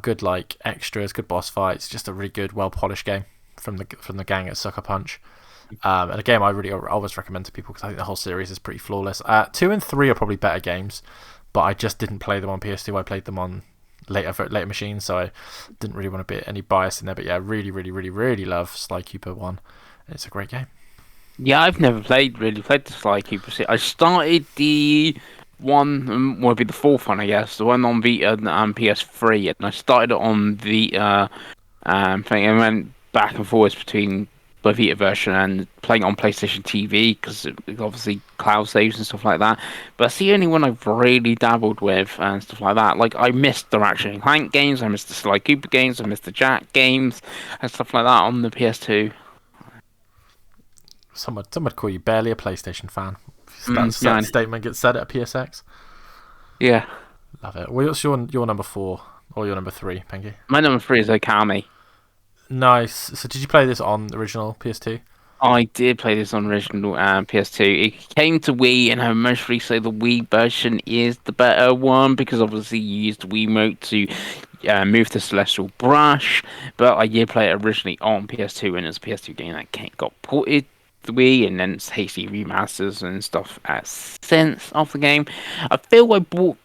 Good like extras, good boss fights, just a really good, well polished game from the gang at Sucker Punch. And a game I really always recommend to people because I think the whole series is pretty flawless. 2 and 3 are probably better games, but I just didn't play them on PS2. I played them on later machines, so I didn't really want to be any bias in there. But yeah, really, really, really, really love Sly Cooper 1. It's a great game. Yeah, I've never played the Sly Cooper series. I started the one, would be the 4th one, I guess, the one on Vita and PS3, and I started it on Vita thing, and went back and forwards between the Vita version and playing it on PlayStation TV because it obviously cloud saves and stuff like that. But it's the only one I've really dabbled with and stuff like that. Like, I missed the Ratchet and Clank games, I missed the Sly Cooper games, I missed the Jack games and stuff like that on the PS2. Some would call you barely a PlayStation fan. That statement gets said at a PSX. Yeah. Love it. What's your number 4 or your number 3, Pengi? My number 3 is Okami. Nice. So did you play this on the original PS2? I did play this on original PS2. It came to Wii, and I mostly say the Wii version is the better one because obviously you used the Wiimote to move the Celestial Brush. But I did play it originally on PS2, and it's a PS2 game that got ported to Wii, and then it's HD remasters and stuff since of the game. I feel I bought.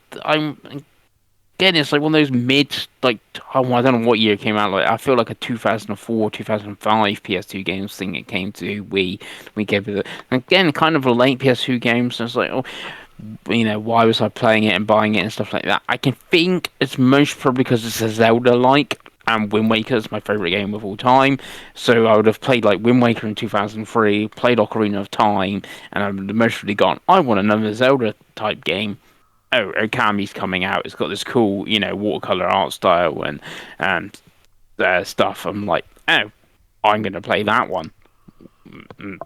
Again, it's like one of those like, oh, I don't know what year it came out. Like, I feel like a 2004, 2005 PS2 games thing it came to. We gave it, again, kind of a late PS2 game. So it's like, oh, why was I playing it and buying it and stuff like that? I can think it's most probably because it's a Zelda-like, and Wind Waker is my favorite game of all time. So I would have played like Wind Waker in 2003, played Ocarina of Time, and I would have mostly gone, I want another Zelda type game. Oh, Okami's coming out. It's got this cool, watercolor art style and stuff. I'm like, oh, I'm gonna play that one.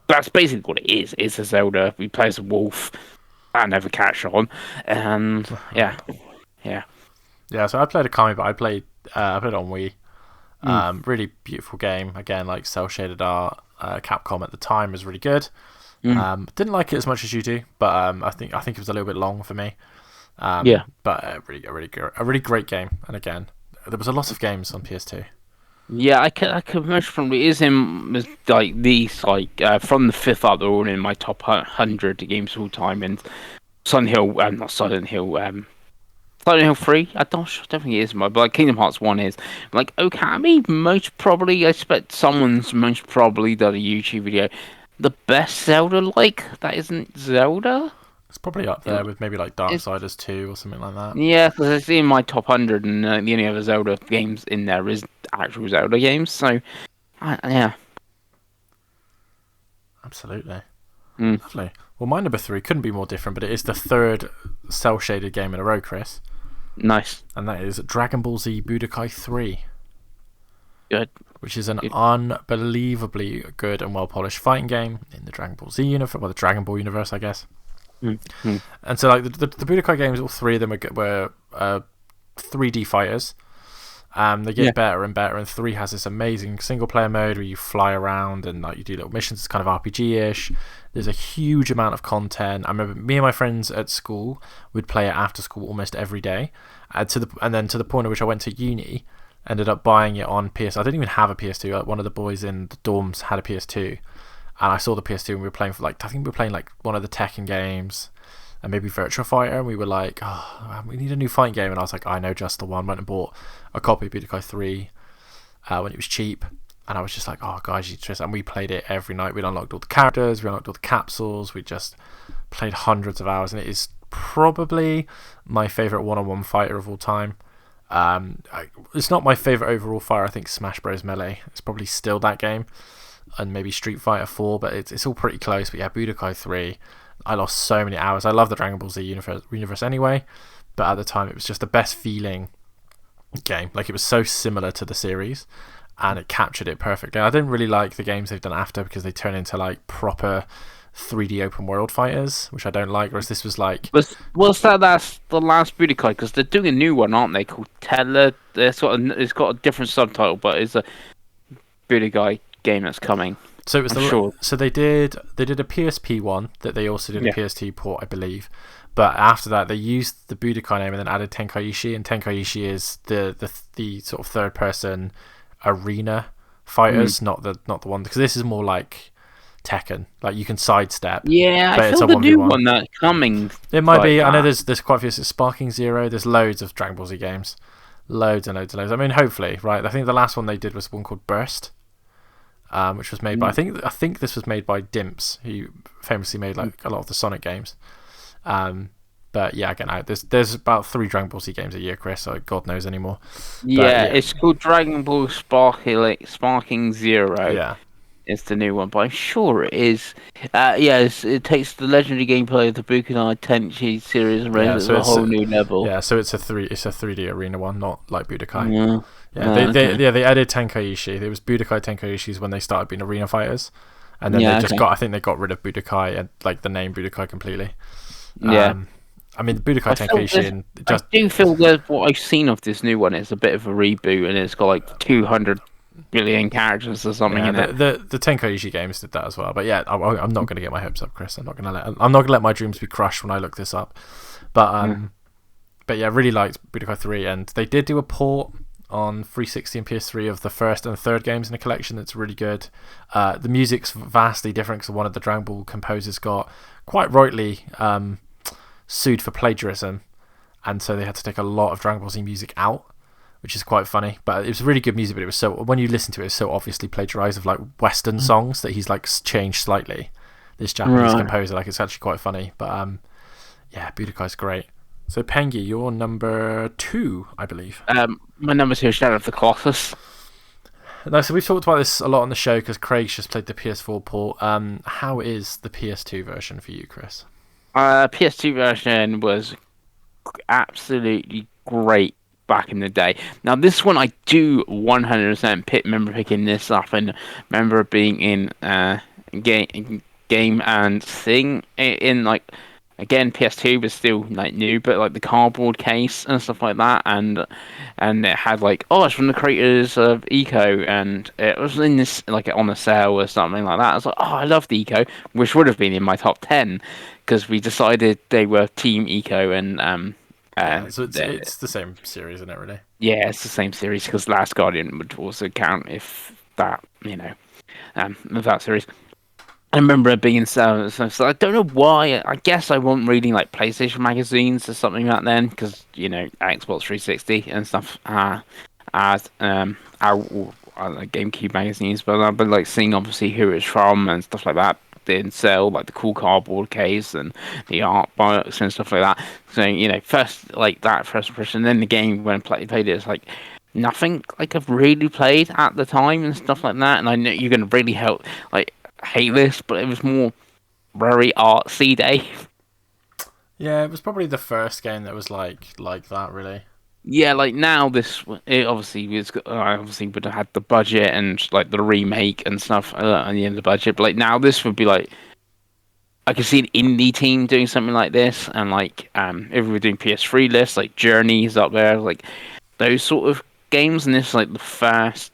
That's basically what it is. It's a Zelda. We play as a wolf. I never catch on, and yeah. Yeah, so I played Okami, but I played it on Wii. Really beautiful game. Again, like cel shaded art. Capcom at the time was really good. Didn't like it as much as you do, but I think it was a little bit long for me. But a really great game. And again, there was a lot of games on PS2. Yeah, I could most probably is in like these from the fifth up, they're all in my top 100 games of all time. And Silent Hill, not Silent Hill, Silent Hill 3. I don't think it is but like Kingdom Hearts 1 is. Like Okami, most probably, I expect someone's most probably done a YouTube video. The best Zelda that isn't Zelda. It's probably up there with maybe like Darksiders 2 or something like that. Yeah, because it's in my top 100, and the only other Zelda games in there is actual Zelda games. So, yeah. Absolutely. Lovely. Well, my number 3 couldn't be more different, but it is the third cel-shaded game in a row, Chris. Nice. And that is Dragon Ball Z Budokai 3. Good. Which is an unbelievably good and well-polished fighting game in the Dragon Ball Z universe, well, the Dragon Ball universe, I guess. And so, like the Budokai games, all three of them were 3D fighters. They get better and better, and 3 has this amazing single-player mode where you fly around and like you do little missions. It's kind of RPG-ish. There's a huge amount of content. I remember me and my friends at school would play it after school almost every day, and then to the point at which I went to uni, ended up buying it on PS. I didn't even have a PS2. Like, one of the boys in the dorms had a PS2. And I saw the PS2 and we were playing I think we were playing like one of the Tekken games and maybe Virtua Fighter, and we were like, oh, we need a new fighting game. And I was like, I know just the one. Went and bought a copy of Budokai 3 when it was cheap. And I was just like, oh, guys, and we played it every night. We'd unlocked all the characters, we unlocked all the capsules, we just played hundreds of hours. And it is probably my favourite one-on-one fighter of all time. It's not my favourite overall fighter. I think Smash Bros. Melee is probably still that game. And maybe Street Fighter 4, but it's all pretty close. But yeah, Budokai 3, I lost so many hours. I love the Dragon Ball Z universe anyway, but at the time it was just the best feeling game. Like, it was so similar to the series, and it captured it perfectly. I didn't really like the games they've done after because they turn into like proper 3D open world fighters, which I don't like. Whereas this was like, that's the last Budokai, because they're doing a new one, aren't they? Called Tele. It's got a different subtitle, but it's a Budokai game that's coming. So it was so they did a PSP one that they also did a PS2 port, I believe. But after that, they used the Budokai name and then added Tenkaichi, and Tenkaichi is the sort of third person arena fighters, not the one, because this is more like Tekken, like you can sidestep. Yeah, I feel the new one that's coming. It might be. I know there's quite a few. Sparking Zero. There's loads of Dragon Ball Z games, loads and loads and loads. I mean, hopefully, right? I think the last one they did was one called Burst. Which was made by I think this was made by Dimps, who famously made like a lot of the Sonic games. But yeah, again, there's about 3 Dragon Ball Z games a year, Chris. So God knows anymore. Yeah, it's called Dragon Ball Sparking Zero. Yeah, it's the new one, but I'm sure it is. It takes the legendary gameplay of the Budokai Tenkaichi series and raises it to a whole new level. Yeah, so it's a 3D arena one, not like Budokai. Yeah, they added Tenkaichi. There was Budokai Tenkaichis when they started being arena fighters, and then I think they got rid of Budokai and like the name Budokai completely. Yeah, I mean the Budokai Tenkaichi. I do feel that what I've seen of this new one is a bit of a reboot, and it's got like 200 billion characters or something Yeah, in it. the Tenkoji games did that as well. But yeah, I'm not going to get my hopes up, Chris. I'm not going to let my dreams be crushed when I look this up. But Yeah. but yeah, really liked Budokai 3, and they did do a port on 360 and PS3 of the first and third games in the collection. That's really good. The music's vastly different because one of the Dragon Ball composers got quite rightly sued for plagiarism, and so they had to take a lot of Dragon Ball Z music out, which is quite funny. But it was really good music, but it was so, when you listen to it, it's so obviously plagiarized of like Western songs that he's like changed slightly. This Japanese composer, like, it's actually quite funny. But yeah, Budokai's great. So Pengi, you're number 2, I believe. My number 2 is Shadow of the Colossus. No, so we've talked about this a lot on the show because Craig's just played the PS4 port. How is the PS2 version for you, Chris? PS2 version was absolutely great back in the day. Now this one I do 100% remember picking this up and remember being in game and thing in like, again, PS2 was still like new, but like the cardboard case and stuff like that, and it had like, oh, it's from the creators of Eco, and it was in this like on a sale or something like that. I was like, oh, I love the Eco, which would have been in my top 10 because we decided they were Team Eco, and So it's the same series, isn't it? Really? yeah, it's the same series because Last Guardian would also count if that, of that series. I remember it being so I don't know why. I guess I wasn't reading like PlayStation magazines or something back then because Xbox 360 and stuff as our like GameCube magazines, but like seeing obviously who it's from and stuff like that didn't sell, like the cool cardboard case and the art books and stuff like that. So first like that first impression, then the game when I played it, it's like nothing like I've really played at the time and stuff like that. And I know you're gonna really hate this, but it was more very artsy, Dave. Yeah, it was probably the first game that was like that, really. Yeah, like now it obviously I obviously would have had the budget and like the remake and stuff at the end of the budget, but like now this would be like I could see an indie team doing something like this, and like if we were doing PS3 lists, like Journey's up there, like those sort of games, and this is like the first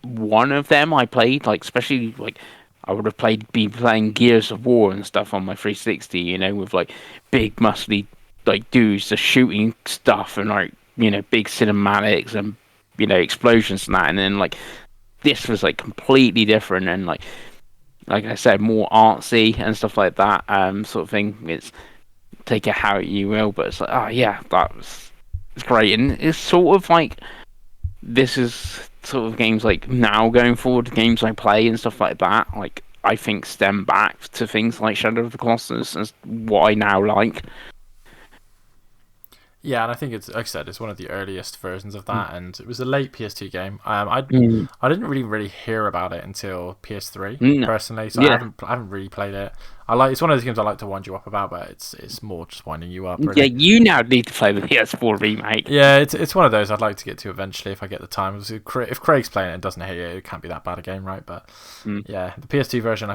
one of them I played, like especially like I would have been playing Gears of War and stuff on my 360, with like big muscly like dudes just shooting stuff and like big cinematics and explosions and that, and then like this was like completely different and like I said, more artsy and stuff like that, sort of thing. It's take it how you will, but it's like, oh yeah, it's great, and it's sort of like this is sort of games like now going forward, games I play and stuff like that. Like I think stem back to things like Shadow of the Colossus and what I now like. Yeah, and I think it's, like I said, it's one of the earliest versions of that, and it was a late PS2 game. I didn't really hear about it until PS3 personally, so I haven't really played it. It's one of those games I like to wind you up about, but it's more just winding you up. Really. Yeah, you now need to play the PS4 remake. Yeah, it's one of those I'd like to get to eventually if I get the time. If Craig's playing it and doesn't hate it can't be that bad a game, right? But yeah, the PS2 version.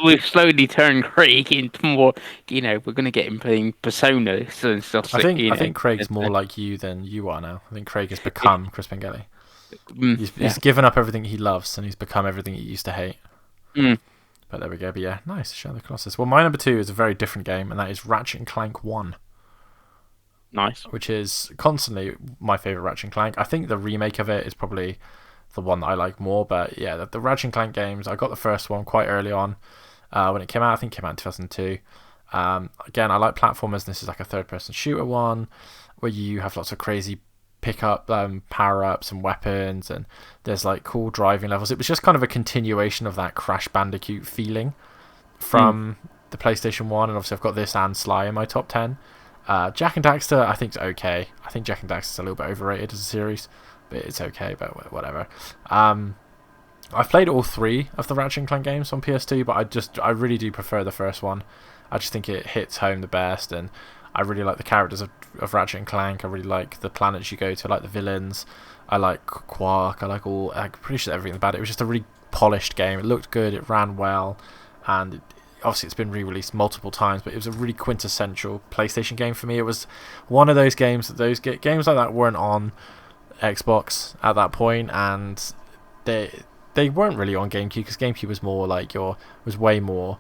We've slowly turned Craig into more. We're gonna get him playing Persona and stuff. I think Craig's more like you than you are now. I think Craig has become Chris Pengelly. He's given up everything he loves and he's become everything he used to hate. But there we go. But yeah, nice. Shadow of the Colossus. Well, my number 2 is a very different game, and that is Ratchet and Clank 1. Nice. Which is constantly my favourite Ratchet and Clank. I think the remake of it is probably the one that I like more. But yeah, the Ratchet and Clank games, I got the first one quite early on when it came out. I think it came out in 2002. Again, I like platformers. This is like a third-person shooter one where you have lots of crazy pick-up power-ups and weapons, and there's like cool driving levels. It was just kind of a continuation of that Crash Bandicoot feeling from the PlayStation 1, and obviously I've got this and Sly in my top 10. Jak and Daxter I think is okay. I think Jak and Daxter's a little bit overrated as a series, but it's okay, but whatever. I've played all 3 of the Ratchet and Clank games on PS2, but I really do prefer the first one. I just think it hits home the best, and I really like the characters of Ratchet and Clank. I really like the planets you go to. I like the villains. I like Quark. I'm pretty sure everything about it. It was just a really polished game. It looked good. It ran well, and obviously it's been re-released multiple times. But it was a really quintessential PlayStation game for me. It was one of those games that games like that weren't on Xbox at that point, and they weren't really on GameCube because GameCube was more like was way more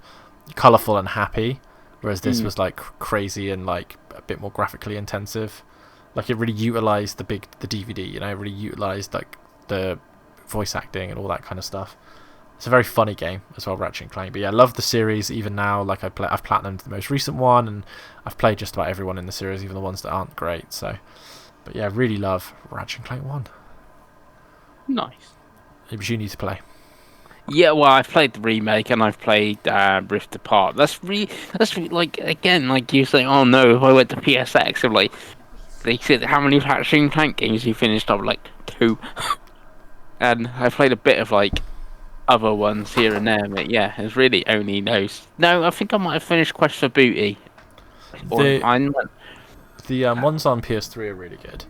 colourful and happy, whereas this was like crazy and like a bit more graphically intensive. Like it really utilized the DVD, it really utilized like the voice acting and all that kind of stuff. It's a very funny game as well, Ratchet and Clank. But yeah, I love the series even now. Like I've platinumed the most recent one, and I've played just about everyone in the series, even the ones that aren't great. So, but yeah, really love Ratchet and Clank 1. Nice. Which you need to play. Yeah, well, I've played the remake and I've played Rift Apart. That's really like again, like you say. Oh no, if I went to PSX, I'm like, they said how many Ratchet and Clank games you finished? I'm like 2, and I played a bit of like other ones here and there. But yeah, it's really only those. No, I think I might have finished Quest for Booty. The ones on PS3 are really good.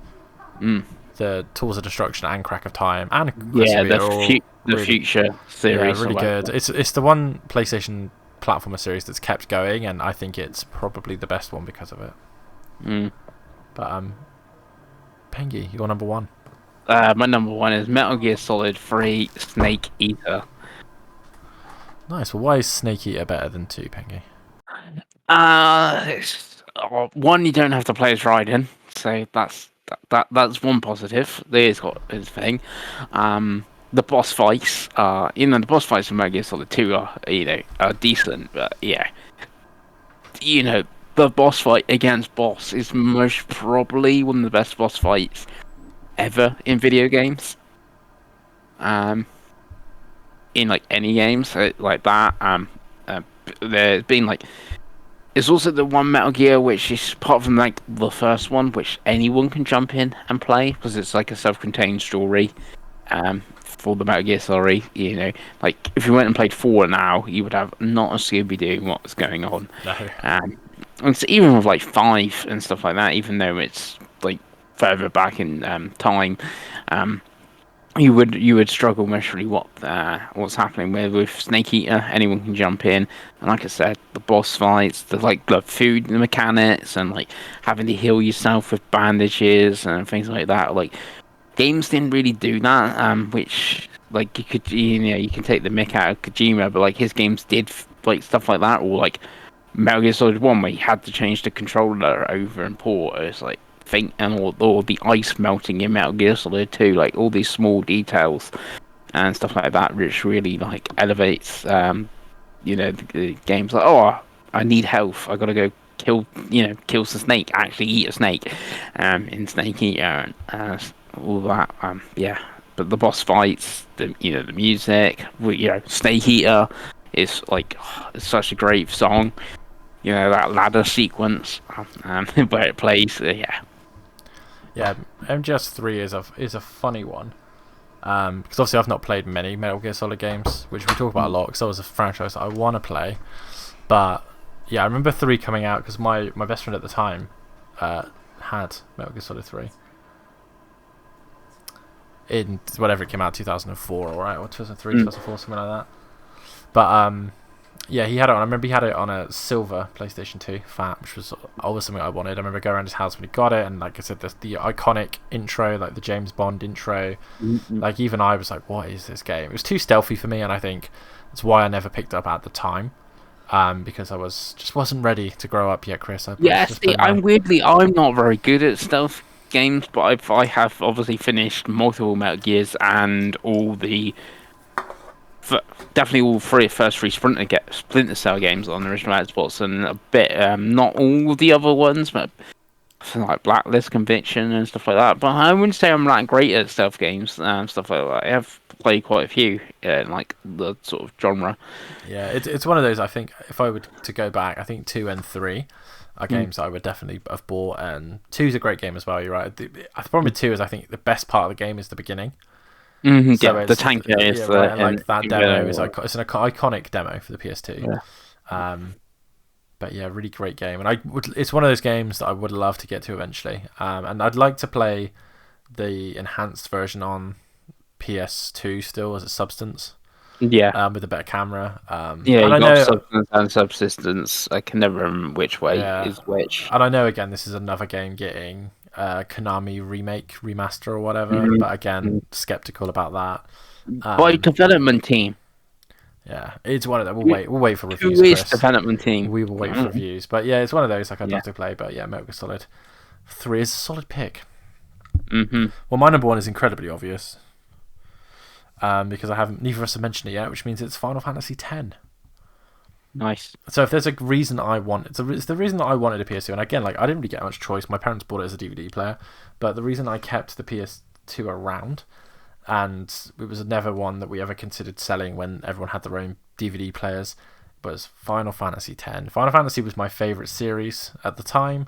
The Tools of Destruction and Crack of Time and the Future series. Yeah, really good. It's the one PlayStation platformer series that's kept going, and I think it's probably the best one because of it. But Pengi, your number 1. My number 1 is Metal Gear Solid 3 Snake Eater. Nice. Well, why is Snake Eater better than 2, Pengi? 1, you don't have to play as Raiden, so that's one positive. There's got his thing. The boss fights, the boss fights in Metal Gear Solid 2 are decent, but yeah, the boss fight against boss is most probably one of the best boss fights ever in video games. In like any games like that. There's been like. There's also the one Metal Gear, which is apart from like the first one, which anyone can jump in and play because it's like a self-contained story. For the Metal Gear story, like if you went and played 4 now, you would have not a Scooby-Doo what's going on. No. And so even with like 5 and stuff like that, even though it's like further back in time, you would struggle mostly what's happening with Snake Eater. Anyone can jump in, and like I said, the boss fights, the food, the mechanics, and like having to heal yourself with bandages and things like that. Like games didn't really do that. Which like you can take the mick out of Kojima, but like his games did like stuff like that, or like Metal Gear Solid 1 where you had to change the controller over and port. It's like. And or the ice melting in Metal Gear Solid 2, like all these small details and stuff like that, which really like elevates, the games. Like, oh, I need health. I gotta go kill the snake. Actually, eat a snake. In Snake Eater, and all that. Yeah. But the boss fights, the music, Snake Eater is like it's such a great song. That ladder sequence where it plays. Yeah. Yeah, MGS3 is a funny one, because obviously I've not played many Metal Gear Solid games, which we talk about a lot, because that was a franchise that I want to play. But yeah, I remember 3 coming out because my best friend at the time had Metal Gear Solid 3 in whatever it came out, 2004, or 2003, 2004, something like that. But yeah, he had it on. I remember he had it on a silver PlayStation 2 fat, which was always something I wanted. I remember going around his house when he got it, and like I said, the iconic intro, like the James Bond intro. Like even I was like, "What is this game?" It was too stealthy for me, and I think that's why I never picked it up at the time, because I just wasn't ready to grow up yet, Chris. I'm not very good at stealth games, but I have obviously finished multiple Metal Gears and all the. Definitely all first 3 Splinter Cell games on the original Xbox, and a bit not all the other ones, but like Blacklist, Conviction, and stuff like that. But I wouldn't say I'm that great at stealth games and stuff like that. I have played quite a few in like the sort of genre. Yeah, it's one of those. I think if I were to go back, I think 2 and 3 are games that I would definitely have bought, and 2 is a great game as well. You're right. The problem with 2 is I think the best part of the game is the beginning. So the tank is like that demo is it's an iconic demo for the PS2. Yeah. But yeah, really great game, and it's one of those games that I would love to get to eventually. And I'd like to play the enhanced version on PS2 still as a Substance. Yeah. With a better camera. You got Substance and Subsistence. I can never remember which way is which. And I know again this is another game getting Konami remaster or whatever. Mm. But again, skeptical about that. By development team. Yeah, it's one of them. Who We'll wait for who reviews, is Chris. development team? We will wait for Mm. reviews. But yeah, it's one of those like I'd Yeah. love to play. But yeah, Metal Gear Solid 3 is a solid pick. Mm-hmm. Well, my number one is incredibly obvious. Because I haven't, neither of us have mentioned it yet, which means it's Final Fantasy X. Nice. So if there's a reason I want, it's the reason that I wanted a PS2, and again, like I didn't really get much choice. My parents bought it as a DVD player, but the reason I kept the PS2 around, and it was never one that we ever considered selling when everyone had their own DVD players, was Final Fantasy X. Final Fantasy was my favorite series at the time.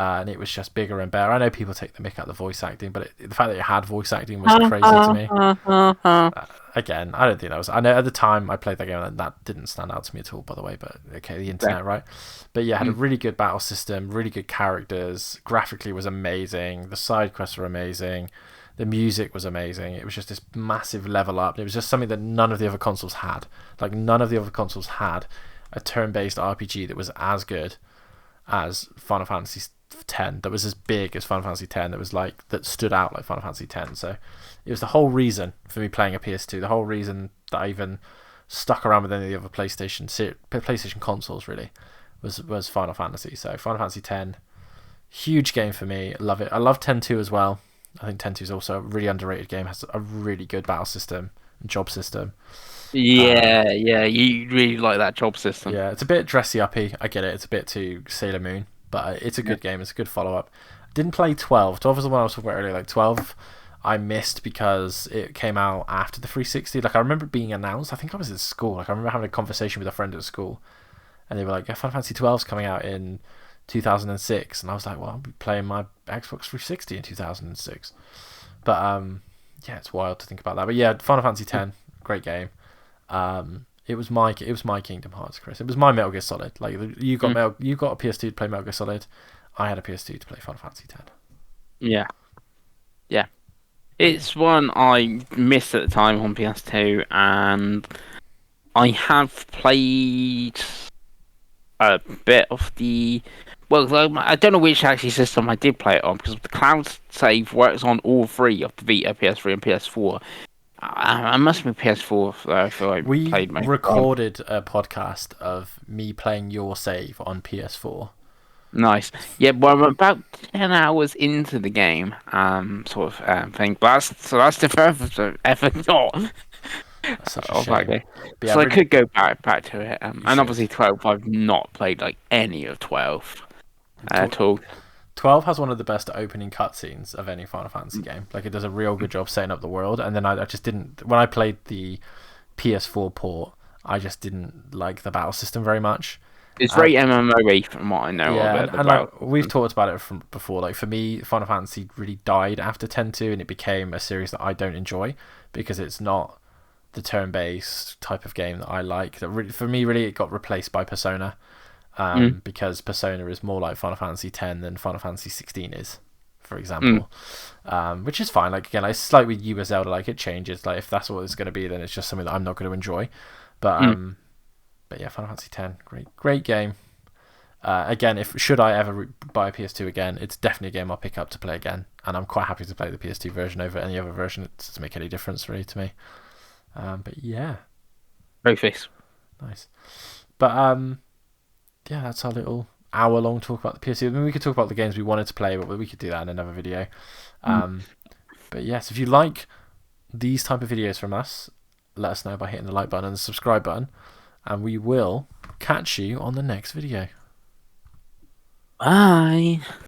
And it was just bigger and better. I know people take the mick out of the voice acting, but the fact that it had voice acting was crazy to me. Again, I don't think that was. I know at the time I played that game and that didn't stand out to me at all, by the way. But okay, the internet, right? But yeah, it had a really good battle system, really good characters. Graphically was amazing. The side quests were amazing. The music was amazing. It was just this massive level up. It was just something that none of the other consoles had. Like none of the other consoles had a turn-based RPG that was as good as Final Fantasy X, that was as big as Final Fantasy X, that was like, that stood out like Final Fantasy X. So it was the whole reason for me playing a PS2, the whole reason that I even stuck around with any of the other PlayStation consoles really was Final Fantasy. So Final Fantasy X, huge game for me. Love it. I love 10-2 as well. I think 10-2 is also a really underrated game. Has a really good battle system and job system. Yeah, you really like that job system. Yeah, it's a bit dressy uppy. I get it. It's a bit too Sailor Moon, but it's a good game. It's a good follow up. Didn't play 12. 12 was the one I was talking about earlier. Like 12, I missed because it came out after the 360. Like I remember it being announced. I think I was at school. Like I remember having a conversation with a friend at school, and they were like, "Yeah, Final Fantasy 12's coming out in 2006," and I was like, "Well, I'll be playing my Xbox 360 in 2006." But yeah, it's wild to think about that. But yeah, Final Fantasy 10, great game. It was my Kingdom Hearts, Chris. It was my Metal Gear Solid. Like you got you got a PS2 to play Metal Gear Solid. I had a PS2 to play Final Fantasy X. Yeah. It's one I missed at the time on PS2, and I have played a bit of the. Well, I don't know which actually system I did play it on, because the cloud save works on all three of the Vita, PS3, and PS4. I must be PS4 though. I feel like We played my recorded a podcast of me playing your save on PS4. Nice. Yeah, well, I'm about 10 hours into the game, thing. But that's the furthest I've ever got That's such a of that shame. game. But yeah, So I really, could go back to it. And should. obviously 12, I've not played like any of 12 at all. 12 has one of the best opening cutscenes of any Final Fantasy game. Like it does a real good job setting up the world, and then I just didn't. When I played the PS4 port, I just didn't like the battle system very much. It's very MMO-y from what I know Yeah, of it. and like we've talked about it from before. Like for me, Final Fantasy really died after 10-2, and it became a series that I don't enjoy because it's not the turn-based type of game that I like. That really, for me, really, it got replaced by Persona. Because Persona is more like Final Fantasy X than Final Fantasy 16 is, for example, which is fine. Like again, like, it's like with you with Zelda, like it changes. Like if that's what it's going to be, then it's just something that I'm not going to enjoy. But yeah, Final Fantasy X, great game. Again, should I ever buy a PS2 again, it's definitely a game I'll pick up to play again, and I'm quite happy to play the PS2 version over any other version. It doesn't make any difference really to me. But yeah, Great face. nice. But yeah, that's our little hour-long talk about the PS2. I mean, we could talk about the games we wanted to play, but we could do that in another video. But yes, if you like these type of videos from us, let us know by hitting the like button and the subscribe button, and we will catch you on the next video. Bye.